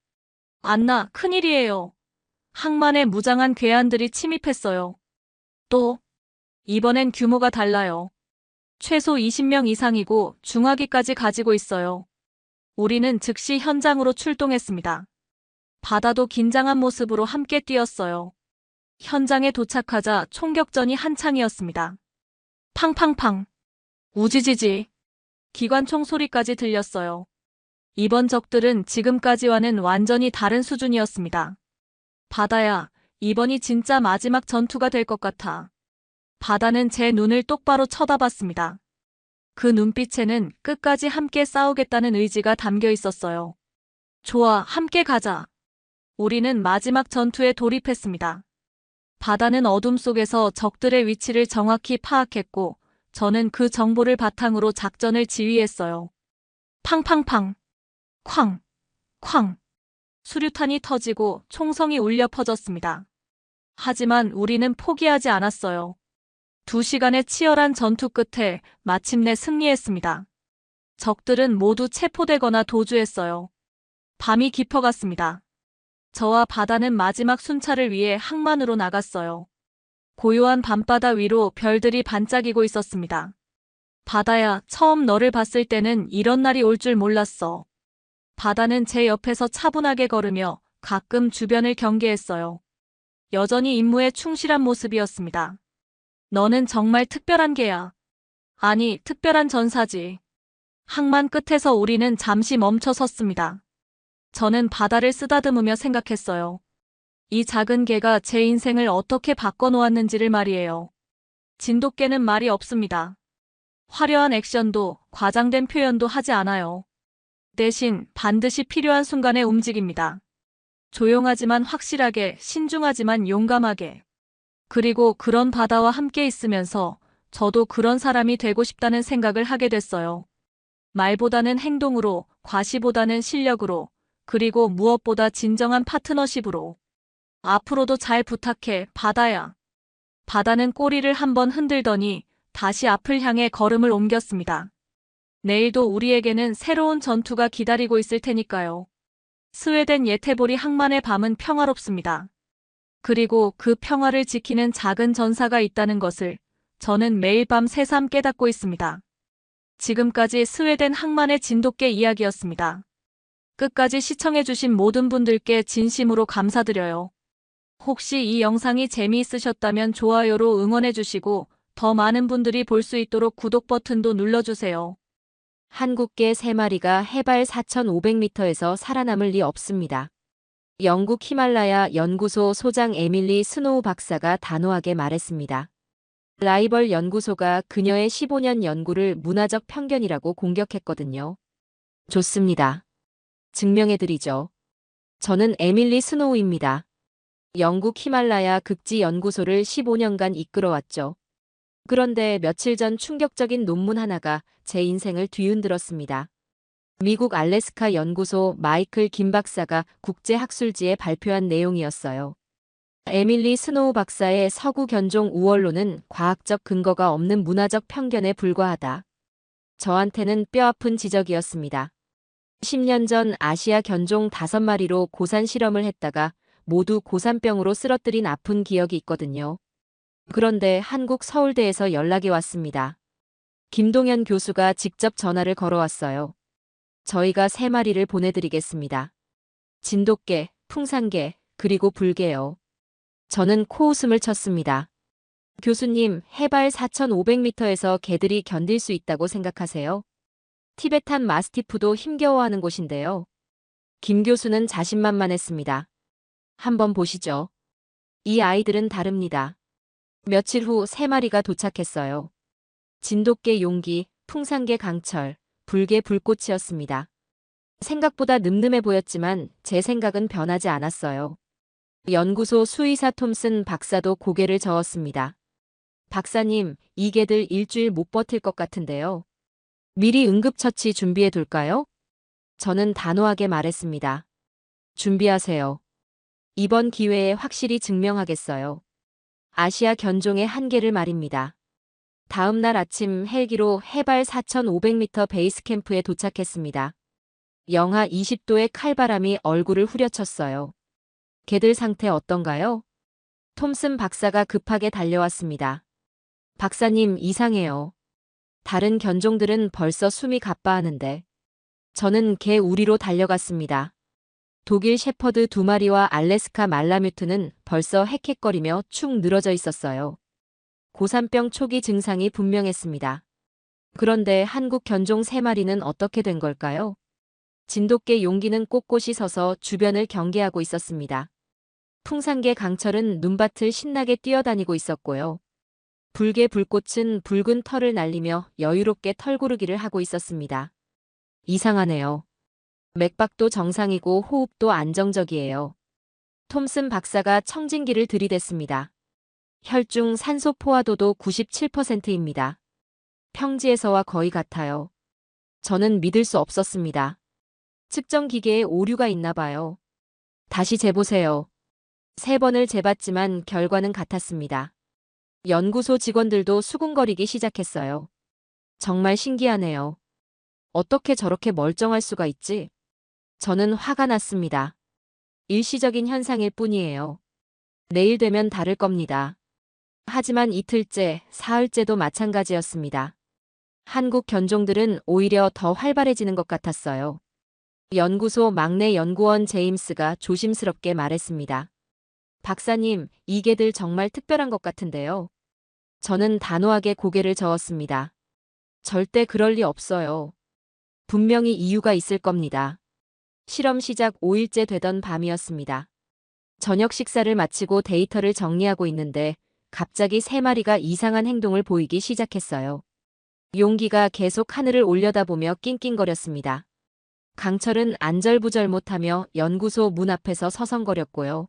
안나, 큰일이에요. 항만에 무장한 괴한들이 침입했어요. 또 이번엔 규모가 달라요. 최소 20명 이상이고 중화기까지 가지고 있어요. 우리는 즉시 현장으로 출동했습니다. 바다도 긴장한 모습으로 함께 뛰었어요. 현장에 도착하자 총격전이 한창이었습니다. 팡팡팡, 우지지지, 기관총 소리까지 들렸어요. 이번 적들은 지금까지와는 완전히 다른 수준이었습니다. 바다야, 이번이 진짜 마지막 전투가 될 것 같아. 바다는 제 눈을 똑바로 쳐다봤습니다. 그 눈빛에는 끝까지 함께 싸우겠다는 의지가 담겨 있었어요. 좋아, 함께 가자. 우리는 마지막 전투에 돌입했습니다. 바다는 어둠 속에서 적들의 위치를 정확히 파악했고, 저는 그 정보를 바탕으로 작전을 지휘했어요. 팡팡팡, 쾅, 쾅. 수류탄이 터지고 총성이 울려 퍼졌습니다. 하지만 우리는 포기하지 않았어요. 2시간의 치열한 전투 끝에 마침내 승리했습니다. 적들은 모두 체포되거나 도주했어요. 밤이 깊어갔습니다. 저와 바다는 마지막 순찰을 위해 항만으로 나갔어요. 고요한 밤바다 위로 별들이 반짝이고 있었습니다. 바다야, 처음 너를 봤을 때는 이런 날이 올 줄 몰랐어. 바다는 제 옆에서 차분하게 걸으며 가끔 주변을 경계했어요. 여전히 임무에 충실한 모습이었습니다. 너는 정말 특별한 개야. 아니, 특별한 전사지. 항만 끝에서 우리는 잠시 멈춰 섰습니다. 저는 바다를 쓰다듬으며 생각했어요. 이 작은 개가 제 인생을 어떻게 바꿔놓았는지를 말이에요. 진돗개는 말이 없습니다. 화려한 액션도 과장된 표현도 하지 않아요. 대신 반드시 필요한 순간에 움직입니다. 조용하지만 확실하게, 신중하지만 용감하게. 그리고 그런 바다와 함께 있으면서 저도 그런 사람이 되고 싶다는 생각을 하게 됐어요. 말보다는 행동으로, 과시보다는 실력으로, 그리고 무엇보다 진정한 파트너십으로. 앞으로도 잘 부탁해, 바다야. 바다는 꼬리를 한번 흔들더니 다시 앞을 향해 걸음을 옮겼습니다. 내일도 우리에게는 새로운 전투가 기다리고 있을 테니까요. 스웨덴 예테보리 항만의 밤은 평화롭습니다. 그리고 그 평화를 지키는 작은 전사가 있다는 것을 저는 매일 밤 새삼 깨닫고 있습니다. 지금까지 스웨덴 항만의 진돗개 이야기였습니다. 끝까지 시청해주신 모든 분들께 진심으로 감사드려요. 혹시 이 영상이 재미있으셨다면 좋아요로 응원해주시고 더 많은 분들이 볼 수 있도록 구독 버튼도 눌러주세요. 한국개 3마리가 해발 4,500m에서 살아남을 리 없습니다. 영국 히말라야 연구소 소장 에밀리 스노우 박사가 단호하게 말했습니다. 라이벌 연구소가 그녀의 15년 연구를 문화적 편견이라고 공격했거든요. 좋습니다. 증명해드리죠. 저는 에밀리 스노우입니다. 영국 히말라야 극지 연구소를 15년간 이끌어왔죠. 그런데 며칠 전 충격적인 논문 하나가 제 인생을 뒤흔들었습니다. 미국 알래스카 연구소 마이클 김 박사가 국제학술지에 발표한 내용이었어요. 에밀리 스노우 박사의 서구 견종 우월론은 과학적 근거가 없는 문화적 편견에 불과하다. 저한테는 뼈아픈 지적이었습니다. 10년 전 아시아 견종 5마리로 고산 실험을 했다가 모두 고산병으로 쓰러뜨린 아픈 기억이 있거든요. 그런데 한국 서울대에서 연락이 왔습니다. 김동현 교수가 직접 전화를 걸어왔어요. 저희가 3마리를 보내드리겠습니다. 진돗개, 풍산개, 그리고 불개요. 저는 코웃음을 쳤습니다. 교수님, 해발 4,500m에서 개들이 견딜 수 있다고 생각하세요? 티베탄 마스티프도 힘겨워하는 곳인데요. 김 교수는 자신만만했습니다. 한번 보시죠. 이 아이들은 다릅니다. 며칠 후 3마리가 도착했어요. 진돗개 용기, 풍산개 강철, 불개 불꽃이었습니다. 생각보다 늠름해 보였지만 제 생각은 변하지 않았어요. 연구소 수의사 톰슨 박사도 고개를 저었습니다. 박사님, 이 개들 일주일 못 버틸 것 같은데요. 미리 응급처치 준비해 둘까요? 저는 단호하게 말했습니다. 준비하세요. 이번 기회에 확실히 증명하겠어요. 아시아 견종의 한계를 말입니다. 다음 날 아침 헬기로 해발 4,500m 베이스 캠프에 도착했습니다. 영하 20도의 칼바람이 얼굴을 후려쳤어요. 개들 상태 어떤가요? 톰슨 박사가 급하게 달려왔습니다. 박사님, 이상해요. 다른 견종들은 벌써 숨이 가빠하는데. 저는 개 우리로 달려갔습니다. 독일 셰퍼드 2마리와 알래스카 말라뮤트는 벌써 헥헥거리며 축 늘어져 있었어요. 고산병 초기 증상이 분명했습니다. 그런데 한국 견종 3마리는 어떻게 된 걸까요? 진돗개 용기는 꼿꼿이 서서 주변을 경계하고 있었습니다. 풍산개 강철은 눈밭을 신나게 뛰어다니고 있었고요. 불개 불꽃은 붉은 털을 날리며 여유롭게 털고르기를 하고 있었습니다. 이상하네요. 맥박도 정상이고 호흡도 안정적이에요. 톰슨 박사가 청진기를 들이댔습니다. 혈중 산소 포화도도 97%입니다. 평지에서와 거의 같아요. 저는 믿을 수 없었습니다. 측정 기계에 오류가 있나 봐요. 다시 재보세요. 3번을 재봤지만 결과는 같았습니다. 연구소 직원들도 수군거리기 시작했어요. 정말 신기하네요. 어떻게 저렇게 멀쩡할 수가 있지? 저는 화가 났습니다. 일시적인 현상일 뿐이에요. 내일 되면 다를 겁니다. 하지만 이틀째, 사흘째도 마찬가지였습니다. 한국 견종들은 오히려 더 활발해지는 것 같았어요. 연구소 막내 연구원 제임스가 조심스럽게 말했습니다. 박사님, 이 개들 정말 특별한 것 같은데요. 저는 단호하게 고개를 저었습니다. 절대 그럴 리 없어요. 분명히 이유가 있을 겁니다. 실험 시작 5일째 되던 밤이었습니다. 저녁 식사를 마치고 데이터를 정리하고 있는데 갑자기 3마리가 이상한 행동을 보이기 시작했어요. 용기가 계속 하늘을 올려다보며 낑낑거렸습니다. 강철은 안절부절 못하며 연구소 문 앞에서 서성거렸고요.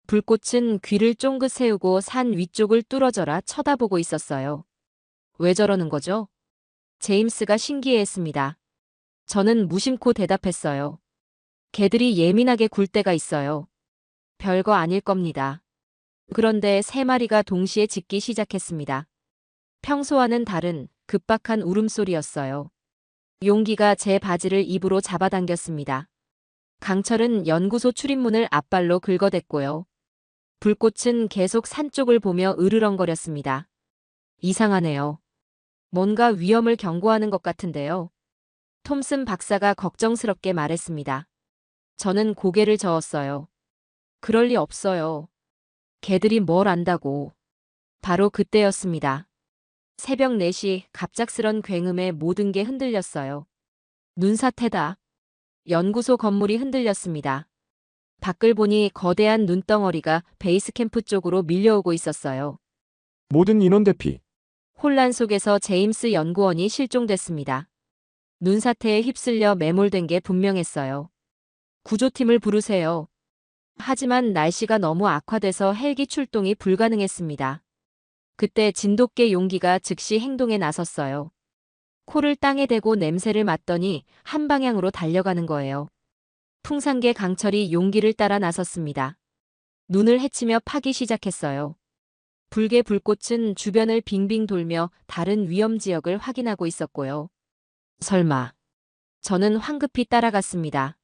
불꽃은 귀를 쫑긋 세우고 산 위쪽을 뚫어져라 쳐다보고 있었어요. 왜 저러는 거죠? 제임스가 신기해했습니다. 저는 무심코 대답했어요. 개들이 예민하게 굴 때가 있어요. 별거 아닐 겁니다. 그런데 3마리가 동시에 짖기 시작했습니다. 평소와는 다른 급박한 울음소리였어요. 용기가 제 바지를 입으로 잡아당겼습니다. 강철은 연구소 출입문을 앞발로 긁어댔고요. 불꽃은 계속 산 쪽을 보며 으르렁거렸습니다. 이상하네요. 뭔가 위험을 경고하는 것 같은데요. 톰슨 박사가 걱정스럽게 말했습니다. 저는 고개를 저었어요. 그럴 리 없어요. 개들이 뭘 안다고. 바로 그때였습니다. 새벽 4시 갑작스런 굉음에 모든 게 흔들렸어요. 눈사태다. 연구소 건물이 흔들렸습니다. 밖을 보니 거대한 눈덩어리가 베이스 캠프 쪽으로 밀려오고 있었어요. 모든 인원 대피. 혼란 속에서 제임스 연구원이 실종됐습니다. 눈사태에 휩쓸려 매몰된 게 분명했어요. 구조팀을 부르세요. 하지만 날씨가 너무 악화돼서 헬기 출동이 불가능했습니다. 그때 진돗개 용기가 즉시 행동에 나섰어요. 코를 땅에 대고 냄새를 맡더니 한 방향으로 달려가는 거예요. 풍산개 강철이 용기를 따라 나섰습니다. 눈을 헤치며 파기 시작했어요. 붉게 불꽃은 주변을 빙빙 돌며 다른 위험 지역을 확인하고 있었고요. 설마. 저는 황급히 따라갔습니다.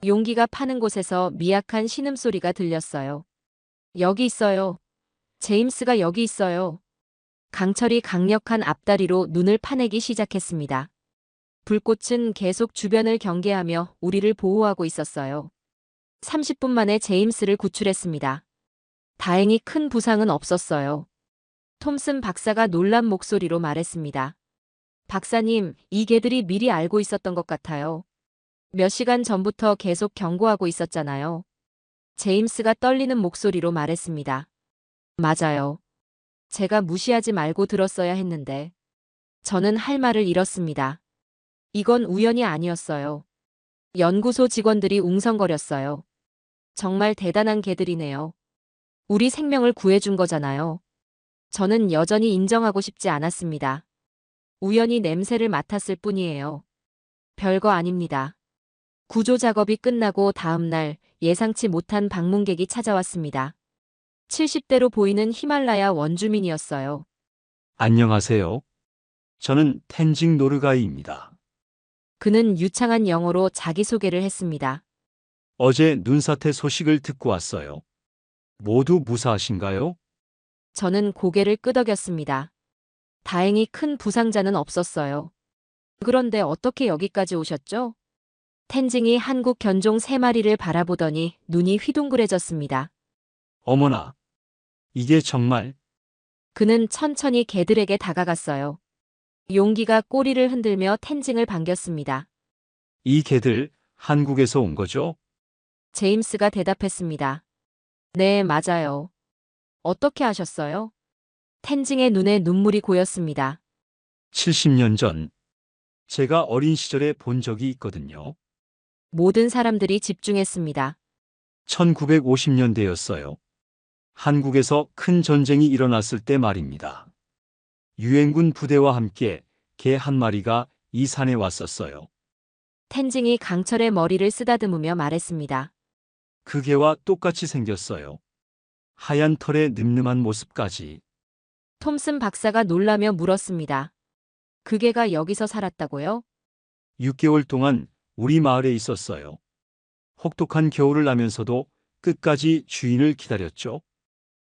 용기가 파는 곳에서 미약한 신음소리가 들렸어요. 여기 있어요. 제임스가 여기 있어요. 강철이 강력한 앞다리로 눈을 파내기 시작했습니다. 불꽃은 계속 주변을 경계하며 우리를 보호하고 있었어요. 30분 만에 제임스를 구출했습니다. 다행히 큰 부상은 없었어요. 톰슨 박사가 놀란 목소리로 말했습니다. 박사님, 이 개들이 미리 알고 있었던 것 같아요. 몇 시간 전부터 계속 경고하고 있었잖아요. 제임스가 떨리는 목소리로 말했습니다. 맞아요. 제가 무시하지 말고 들었어야 했는데. 저는 할 말을 잃었습니다. 이건 우연이 아니었어요. 연구소 직원들이 웅성거렸어요. 정말 대단한 개들이네요. 우리 생명을 구해준 거잖아요. 저는 여전히 인정하고 싶지 않았습니다. 우연히 냄새를 맡았을 뿐이에요. 별거 아닙니다. 구조 작업이 끝나고 다음 날 예상치 못한 방문객이 찾아왔습니다. 70대로 보이는 히말라야 원주민이었어요. 안녕하세요. 저는 텐징 노르가이입니다. 그는 유창한 영어로 자기소개를 했습니다. 어제 눈사태 소식을 듣고 왔어요. 모두 무사하신가요? 저는 고개를 끄덕였습니다. 다행히 큰 부상자는 없었어요. 그런데 어떻게 여기까지 오셨죠? 텐징이 한국 견종 3마리를 바라보더니 눈이 휘둥그레졌습니다. 어머나. 이게 정말 그는 천천히 개들에게 다가갔어요. 용기가 꼬리를 흔들며 텐징을 반겼습니다. 이 개들 한국에서 온 거죠? 제임스가 대답했습니다. 네, 맞아요. 어떻게 아셨어요? 텐징의 눈에 눈물이 고였습니다. 70년 전 제가 어린 시절에 본 적이 있거든요. 모든 사람들이 집중했습니다. 1950년대였어요. 한국에서 큰 전쟁이 일어났을 때 말입니다. 유엔군 부대와 함께 개 한 마리가 이 산에 왔었어요. 텐징이 강철의 머리를 쓰다듬으며 말했습니다. 그 개와 똑같이 생겼어요. 하얀 털에 늠름한 모습까지. 톰슨 박사가 놀라며 물었습니다. 그 개가 여기서 살았다고요? 6개월 동안 우리 마을에 있었어요. 혹독한 겨울을 나면서도 끝까지 주인을 기다렸죠.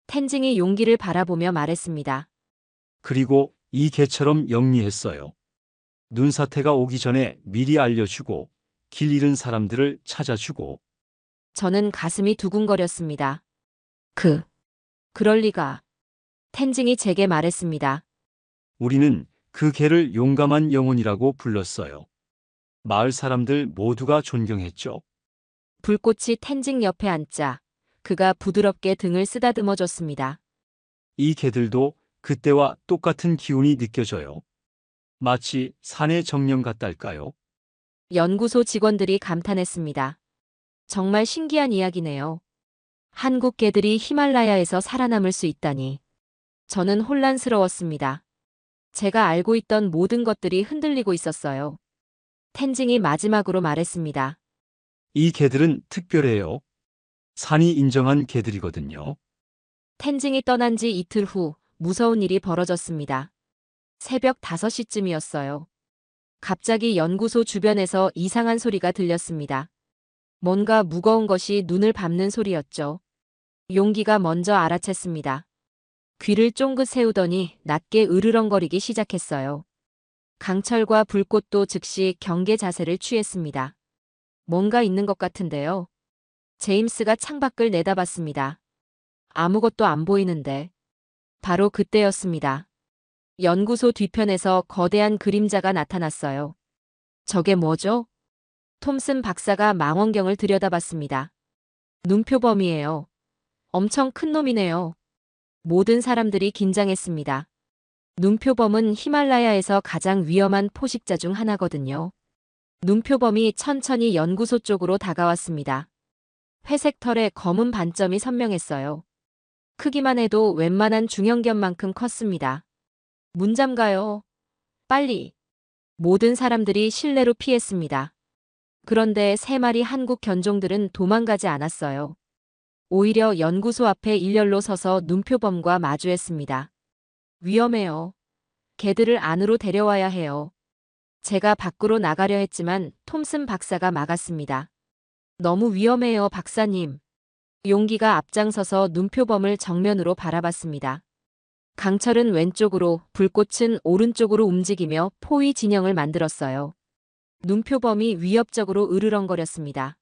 텐징이 용기를 바라보며 말했습니다. 그리고 이 개처럼 영리했어요. 눈사태가 오기 전에 미리 알려주고 길 잃은 사람들을 찾아주고. 저는 가슴이 두근거렸습니다. 그럴 리가. 텐징이 제게 말했습니다. 우리는 그 개를 용감한 영혼이라고 불렀어요. 마을 사람들 모두가 존경했죠. 불꽃이 텐징 옆에 앉자 그가 부드럽게 등을 쓰다듬어 줬습니다. 이 개들도 그때와 똑같은 기운이 느껴져요. 마치 산의 정령 같달까요? 연구소 직원들이 감탄했습니다. 정말 신기한 이야기네요. 한국 개들이 히말라야에서 살아남을 수 있다니. 저는 혼란스러웠습니다. 제가 알고 있던 모든 것들이 흔들리고 있었어요. 텐징이 마지막으로 말했습니다. 이 개들은 특별해요. 산이 인정한 개들이거든요. 텐징이 떠난 지 이틀 후 무서운 일이 벌어졌습니다. 새벽 5시쯤이었어요. 갑자기 연구소 주변에서 이상한 소리가 들렸습니다. 뭔가 무거운 것이 눈을 밟는 소리였죠. 용기가 먼저 알아챘습니다. 귀를 쫑긋 세우더니 낮게 으르렁거리기 시작했어요. 강철과 불꽃도 즉시 경계 자세를 취했습니다. 뭔가 있는 것 같은데요. 제임스가 창밖을 내다봤습니다. 아무것도 안 보이는데. 바로 그때였습니다. 연구소 뒤편에서 거대한 그림자가 나타났어요. 저게 뭐죠? 톰슨 박사가 망원경을 들여다봤습니다. 눈표범이에요. 엄청 큰 놈이네요. 모든 사람들이 긴장했습니다. 눈표범은 히말라야에서 가장 위험한 포식자 중 하나거든요. 눈표범이 천천히 연구소 쪽으로 다가왔습니다. 회색 털에 검은 반점이 선명했어요. 크기만 해도 웬만한 중형견만큼 컸습니다. 문 잠가요. 빨리. 모든 사람들이 실내로 피했습니다. 그런데 3마리 한국 견종들은 도망가지 않았어요. 오히려 연구소 앞에 일렬로 서서 눈표범과 마주했습니다. 위험해요. 걔들을 안으로 데려와야 해요. 제가 밖으로 나가려 했지만 톰슨 박사가 막았습니다. 너무 위험해요, 박사님. 용기가 앞장서서 눈표범을 정면으로 바라봤습니다. 강철은 왼쪽으로, 불꽃은 오른쪽으로 움직이며 포위 진영을 만들었어요. 눈표범이 위협적으로 으르렁거렸습니다.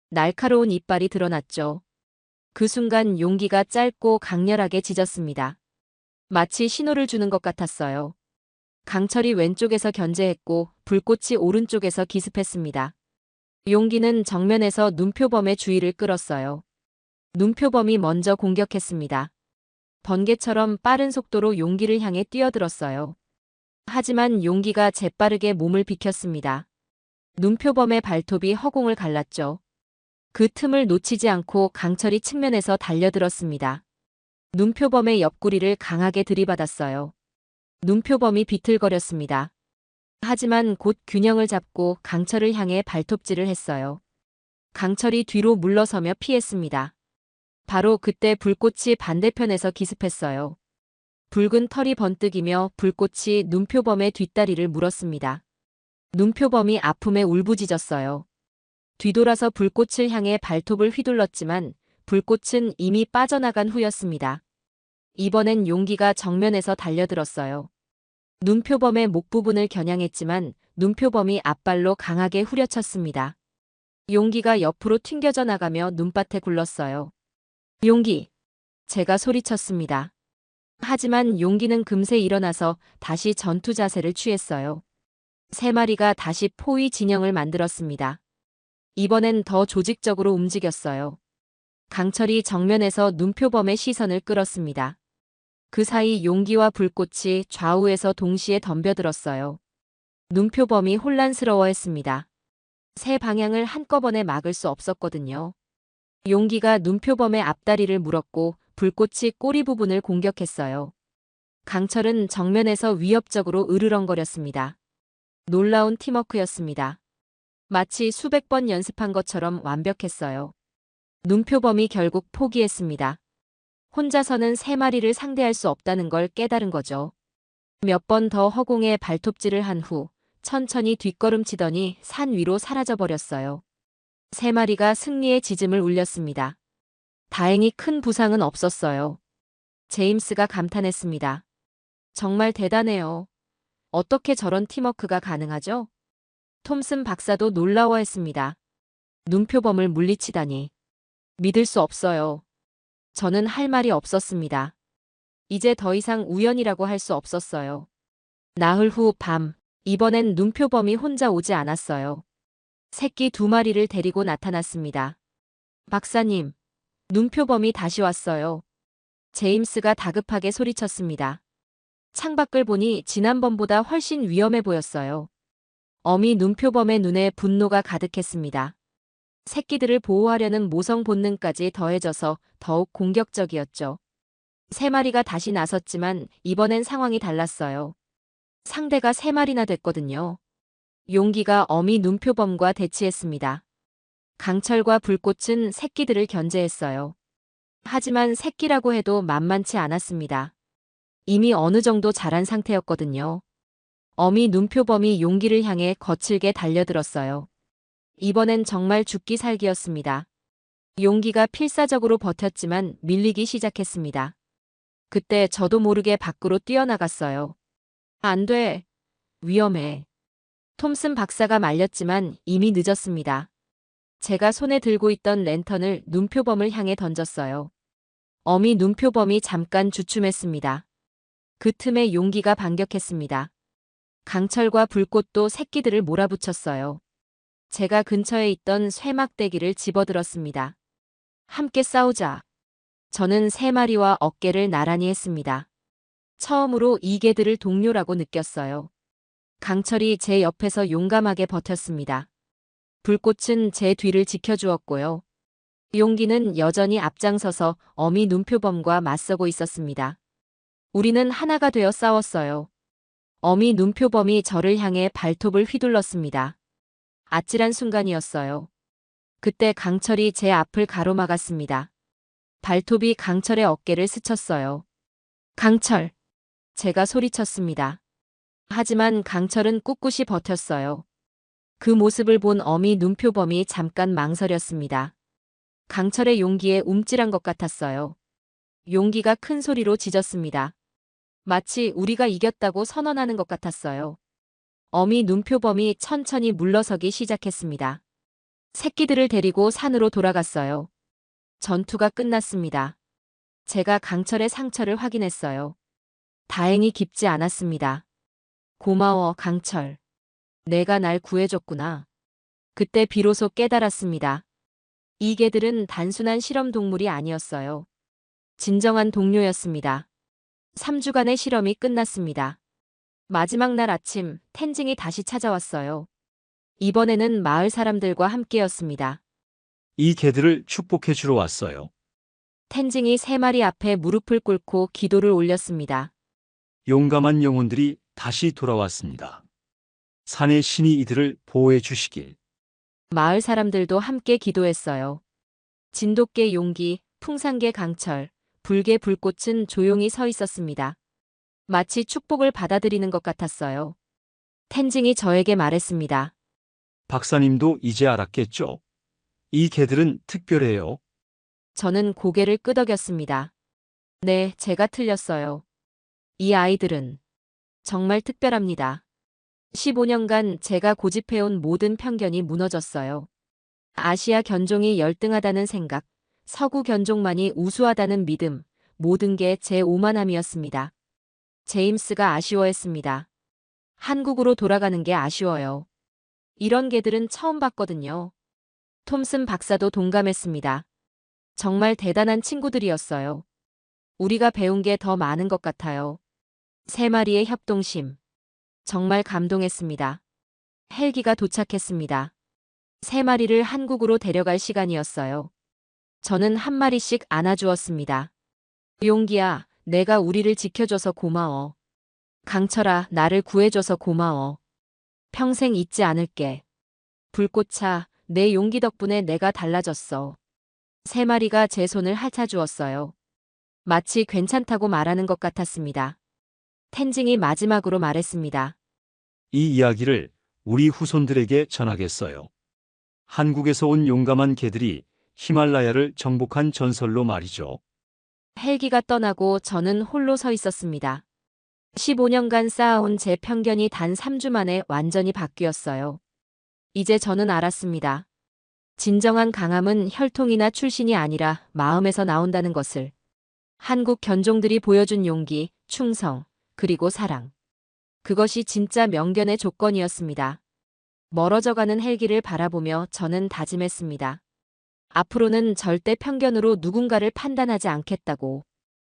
날카로운 이빨이 드러났죠. 그 순간 용기가 짧고 강렬하게 짖었습니다. 마치 신호를 주는 것 같았어요. 강철이 왼쪽에서 견제했고 불꽃이 오른쪽에서 기습했습니다. 용기는 정면에서 눈표범의 주의를 끌었어요. 눈표범이 먼저 공격했습니다. 번개처럼 빠른 속도로 용기를 향해 뛰어들었어요. 하지만 용기가 재빠르게 몸을 비켰습니다. 눈표범의 발톱이 허공을 갈랐죠. 그 틈을 놓치지 않고 강철이 측면에서 달려들었습니다. 눈표범의 옆구리를 강하게 들이받았어요. 눈표범이 비틀거렸습니다. 하지만 곧 균형을 잡고 강철을 향해 발톱질을 했어요. 강철이 뒤로 물러서며 피했습니다. 바로 그때 불꽃이 반대편에서 기습했어요. 붉은 털이 번뜩이며 불꽃이 눈표범의 뒷다리를 물었습니다. 눈표범이 아픔에 울부짖었어요. 뒤돌아서 불꽃을 향해 발톱을 휘둘렀지만 불꽃은 이미 빠져나간 후였습니다. 이번엔 용기가 정면에서 달려들었어요. 눈표범의 목 부분을 겨냥했지만 눈표범이 앞발로 강하게 후려쳤습니다. 용기가 옆으로 튕겨져 나가며 눈밭에 굴렀어요. 용기! 제가 소리쳤습니다. 하지만 용기는 금세 일어나서 다시 전투 자세를 취했어요. 세 마리가 다시 포위 진영을 만들었습니다. 이번엔 더 조직적으로 움직였어요. 강철이 정면에서 눈표범의 시선을 끌었습니다. 그 사이 용기와 불꽃이 좌우에서 동시에 덤벼들었어요. 눈표범이 혼란스러워했습니다. 세 방향을 한꺼번에 막을 수 없었거든요. 용기가 눈표범의 앞다리를 물었고 불꽃이 꼬리 부분을 공격했어요. 강철은 정면에서 위협적으로 으르렁거렸습니다. 놀라운 팀워크였습니다. 마치 수백 번 연습한 것처럼 완벽했어요. 눈표범이 결국 포기했습니다. 혼자서는 세 마리를 상대할 수 없다는 걸 깨달은 거죠. 몇 번 더 허공에 발톱질을 한 후 천천히 뒷걸음치더니 산 위로 사라져버렸어요. 세 마리가 승리의 지짐을 울렸습니다. 다행히 큰 부상은 없었어요. 제임스가 감탄했습니다. 정말 대단해요. 어떻게 저런 팀워크가 가능하죠? 톰슨 박사도 놀라워했습니다. 눈표범을 물리치다니. 믿을 수 없어요. 저는 할 말이 없었습니다. 이제 더 이상 우연이라고 할 수 없었어요. 나흘 후 밤, 이번엔 눈표범이 혼자 오지 않았어요. 새끼 두 마리를 데리고 나타났습니다. 박사님, 눈표범이 다시 왔어요. 제임스가 다급하게 소리쳤습니다. 창밖을 보니 지난번보다 훨씬 위험해 보였어요. 어미 눈표범의 눈에 분노가 가득했습니다. 새끼들을 보호하려는 모성 본능까지 더해져서 더욱 공격적이었죠. 세 마리가 다시 나섰지만 이번엔 상황이 달랐어요. 상대가 세 마리나 됐거든요. 용기가 어미 눈표범과 대치했습니다. 강철과 불꽃은 새끼들을 견제했어요. 하지만 새끼라고 해도 만만치 않았습니다. 이미 어느 정도 자란 상태였거든요. 어미 눈표범이 용기를 향해 거칠게 달려들었어요. 이번엔 정말 죽기 살기였습니다. 용기가 필사적으로 버텼지만 밀리기 시작했습니다. 그때 저도 모르게 밖으로 뛰어나갔어요. 안 돼. 위험해. 톰슨 박사가 말렸지만 이미 늦었습니다. 제가 손에 들고 있던 랜턴을 눈표범을 향해 던졌어요. 어미 눈표범이 잠깐 주춤했습니다. 그 틈에 용기가 반격했습니다. 강철과 불꽃도 새끼들을 몰아붙였어요. 제가 근처에 있던 쇠막대기를 집어들었습니다. 함께 싸우자. 저는 세 마리와 어깨를 나란히 했습니다. 처음으로 이 개들을 동료라고 느꼈어요. 강철이 제 옆에서 용감하게 버텼습니다. 불꽃은 제 뒤를 지켜주었고요. 용기는 여전히 앞장서서 어미 눈표범과 맞서고 있었습니다. 우리는 하나가 되어 싸웠어요. 어미 눈표범이 저를 향해 발톱을 휘둘렀습니다. 아찔한 순간이었어요. 그때 강철이 제 앞을 가로막았습니다. 발톱이 강철의 어깨를 스쳤어요. 강철! 제가 소리쳤습니다. 하지만 강철은 꿋꿋이 버텼어요. 그 모습을 본 어미 눈표범이 잠깐 망설였습니다. 강철의 용기에 움찔한 것 같았어요. 용기가 큰 소리로 짖었습니다. 마치 우리가 이겼다고 선언하는 것 같았어요. 어미 눈표범이 천천히 물러서기 시작했습니다. 새끼들을 데리고 산으로 돌아갔어요. 전투가 끝났습니다. 제가 강철의 상처를 확인했어요. 다행히 깊지 않았습니다. 고마워, 강철. 내가 날 구해줬구나. 그때 비로소 깨달았습니다. 이 개들은 단순한 실험 동물이 아니었어요. 진정한 동료였습니다. 3주간의 실험이 끝났습니다. 마지막 날 아침, 텐징이 다시 찾아왔어요. 이번에는 마을 사람들과 함께였습니다. 이 개들을 축복해 주러 왔어요. 텐징이 3마리 앞에 무릎을 꿇고 기도를 올렸습니다. 용감한 영혼들이 다시 돌아왔습니다. 산의 신이 이들을 보호해 주시길. 마을 사람들도 함께 기도했어요. 진돗개 용기, 풍산개 강철, 불개 불꽃은 조용히 서 있었습니다. 마치 축복을 받아들이는 것 같았어요. 텐징이 저에게 말했습니다. 박사님도 이제 알았겠죠? 이 개들은 특별해요. 저는 고개를 끄덕였습니다. 네, 제가 틀렸어요. 이 아이들은 정말 특별합니다. 15년간 제가 고집해온 모든 편견이 무너졌어요. 아시아 견종이 열등하다는 생각, 서구 견종만이 우수하다는 믿음, 모든 게 제 오만함이었습니다. 제임스가 아쉬워했습니다. 한국으로 돌아가는 게 아쉬워요. 이런 개들은 처음 봤거든요. 톰슨 박사도 동감했습니다. 정말 대단한 친구들이었어요. 우리가 배운 게 더 많은 것 같아요. 3마리의 협동심. 정말 감동했습니다. 헬기가 도착했습니다. 3마리를 한국으로 데려갈 시간이었어요. 저는 1마리씩 안아주었습니다. 용기야, 내가 우리를 지켜줘서 고마워. 강철아, 나를 구해줘서 고마워. 평생 잊지 않을게. 불꽃차, 내 용기 덕분에 내가 달라졌어. 3마리가 제 손을 핥아주었어요. 마치 괜찮다고 말하는 것 같았습니다. 텐징이 마지막으로 말했습니다. 이 이야기를 우리 후손들에게 전하겠어요. 한국에서 온 용감한 개들이 히말라야를 정복한 전설로 말이죠. 헬기가 떠나고 저는 홀로 서 있었습니다. 15년간 쌓아온 제 편견이 단 3주 만에 완전히 바뀌었어요. 이제 저는 알았습니다. 진정한 강함은 혈통이나 출신이 아니라 마음에서 나온다는 것을. 한국 견종들이 보여준 용기, 충성, 그리고 사랑. 그것이 진짜 명견의 조건이었습니다. 멀어져가는 헬기를 바라보며 저는 다짐했습니다. 앞으로는 절대 편견으로 누군가를 판단하지 않겠다고.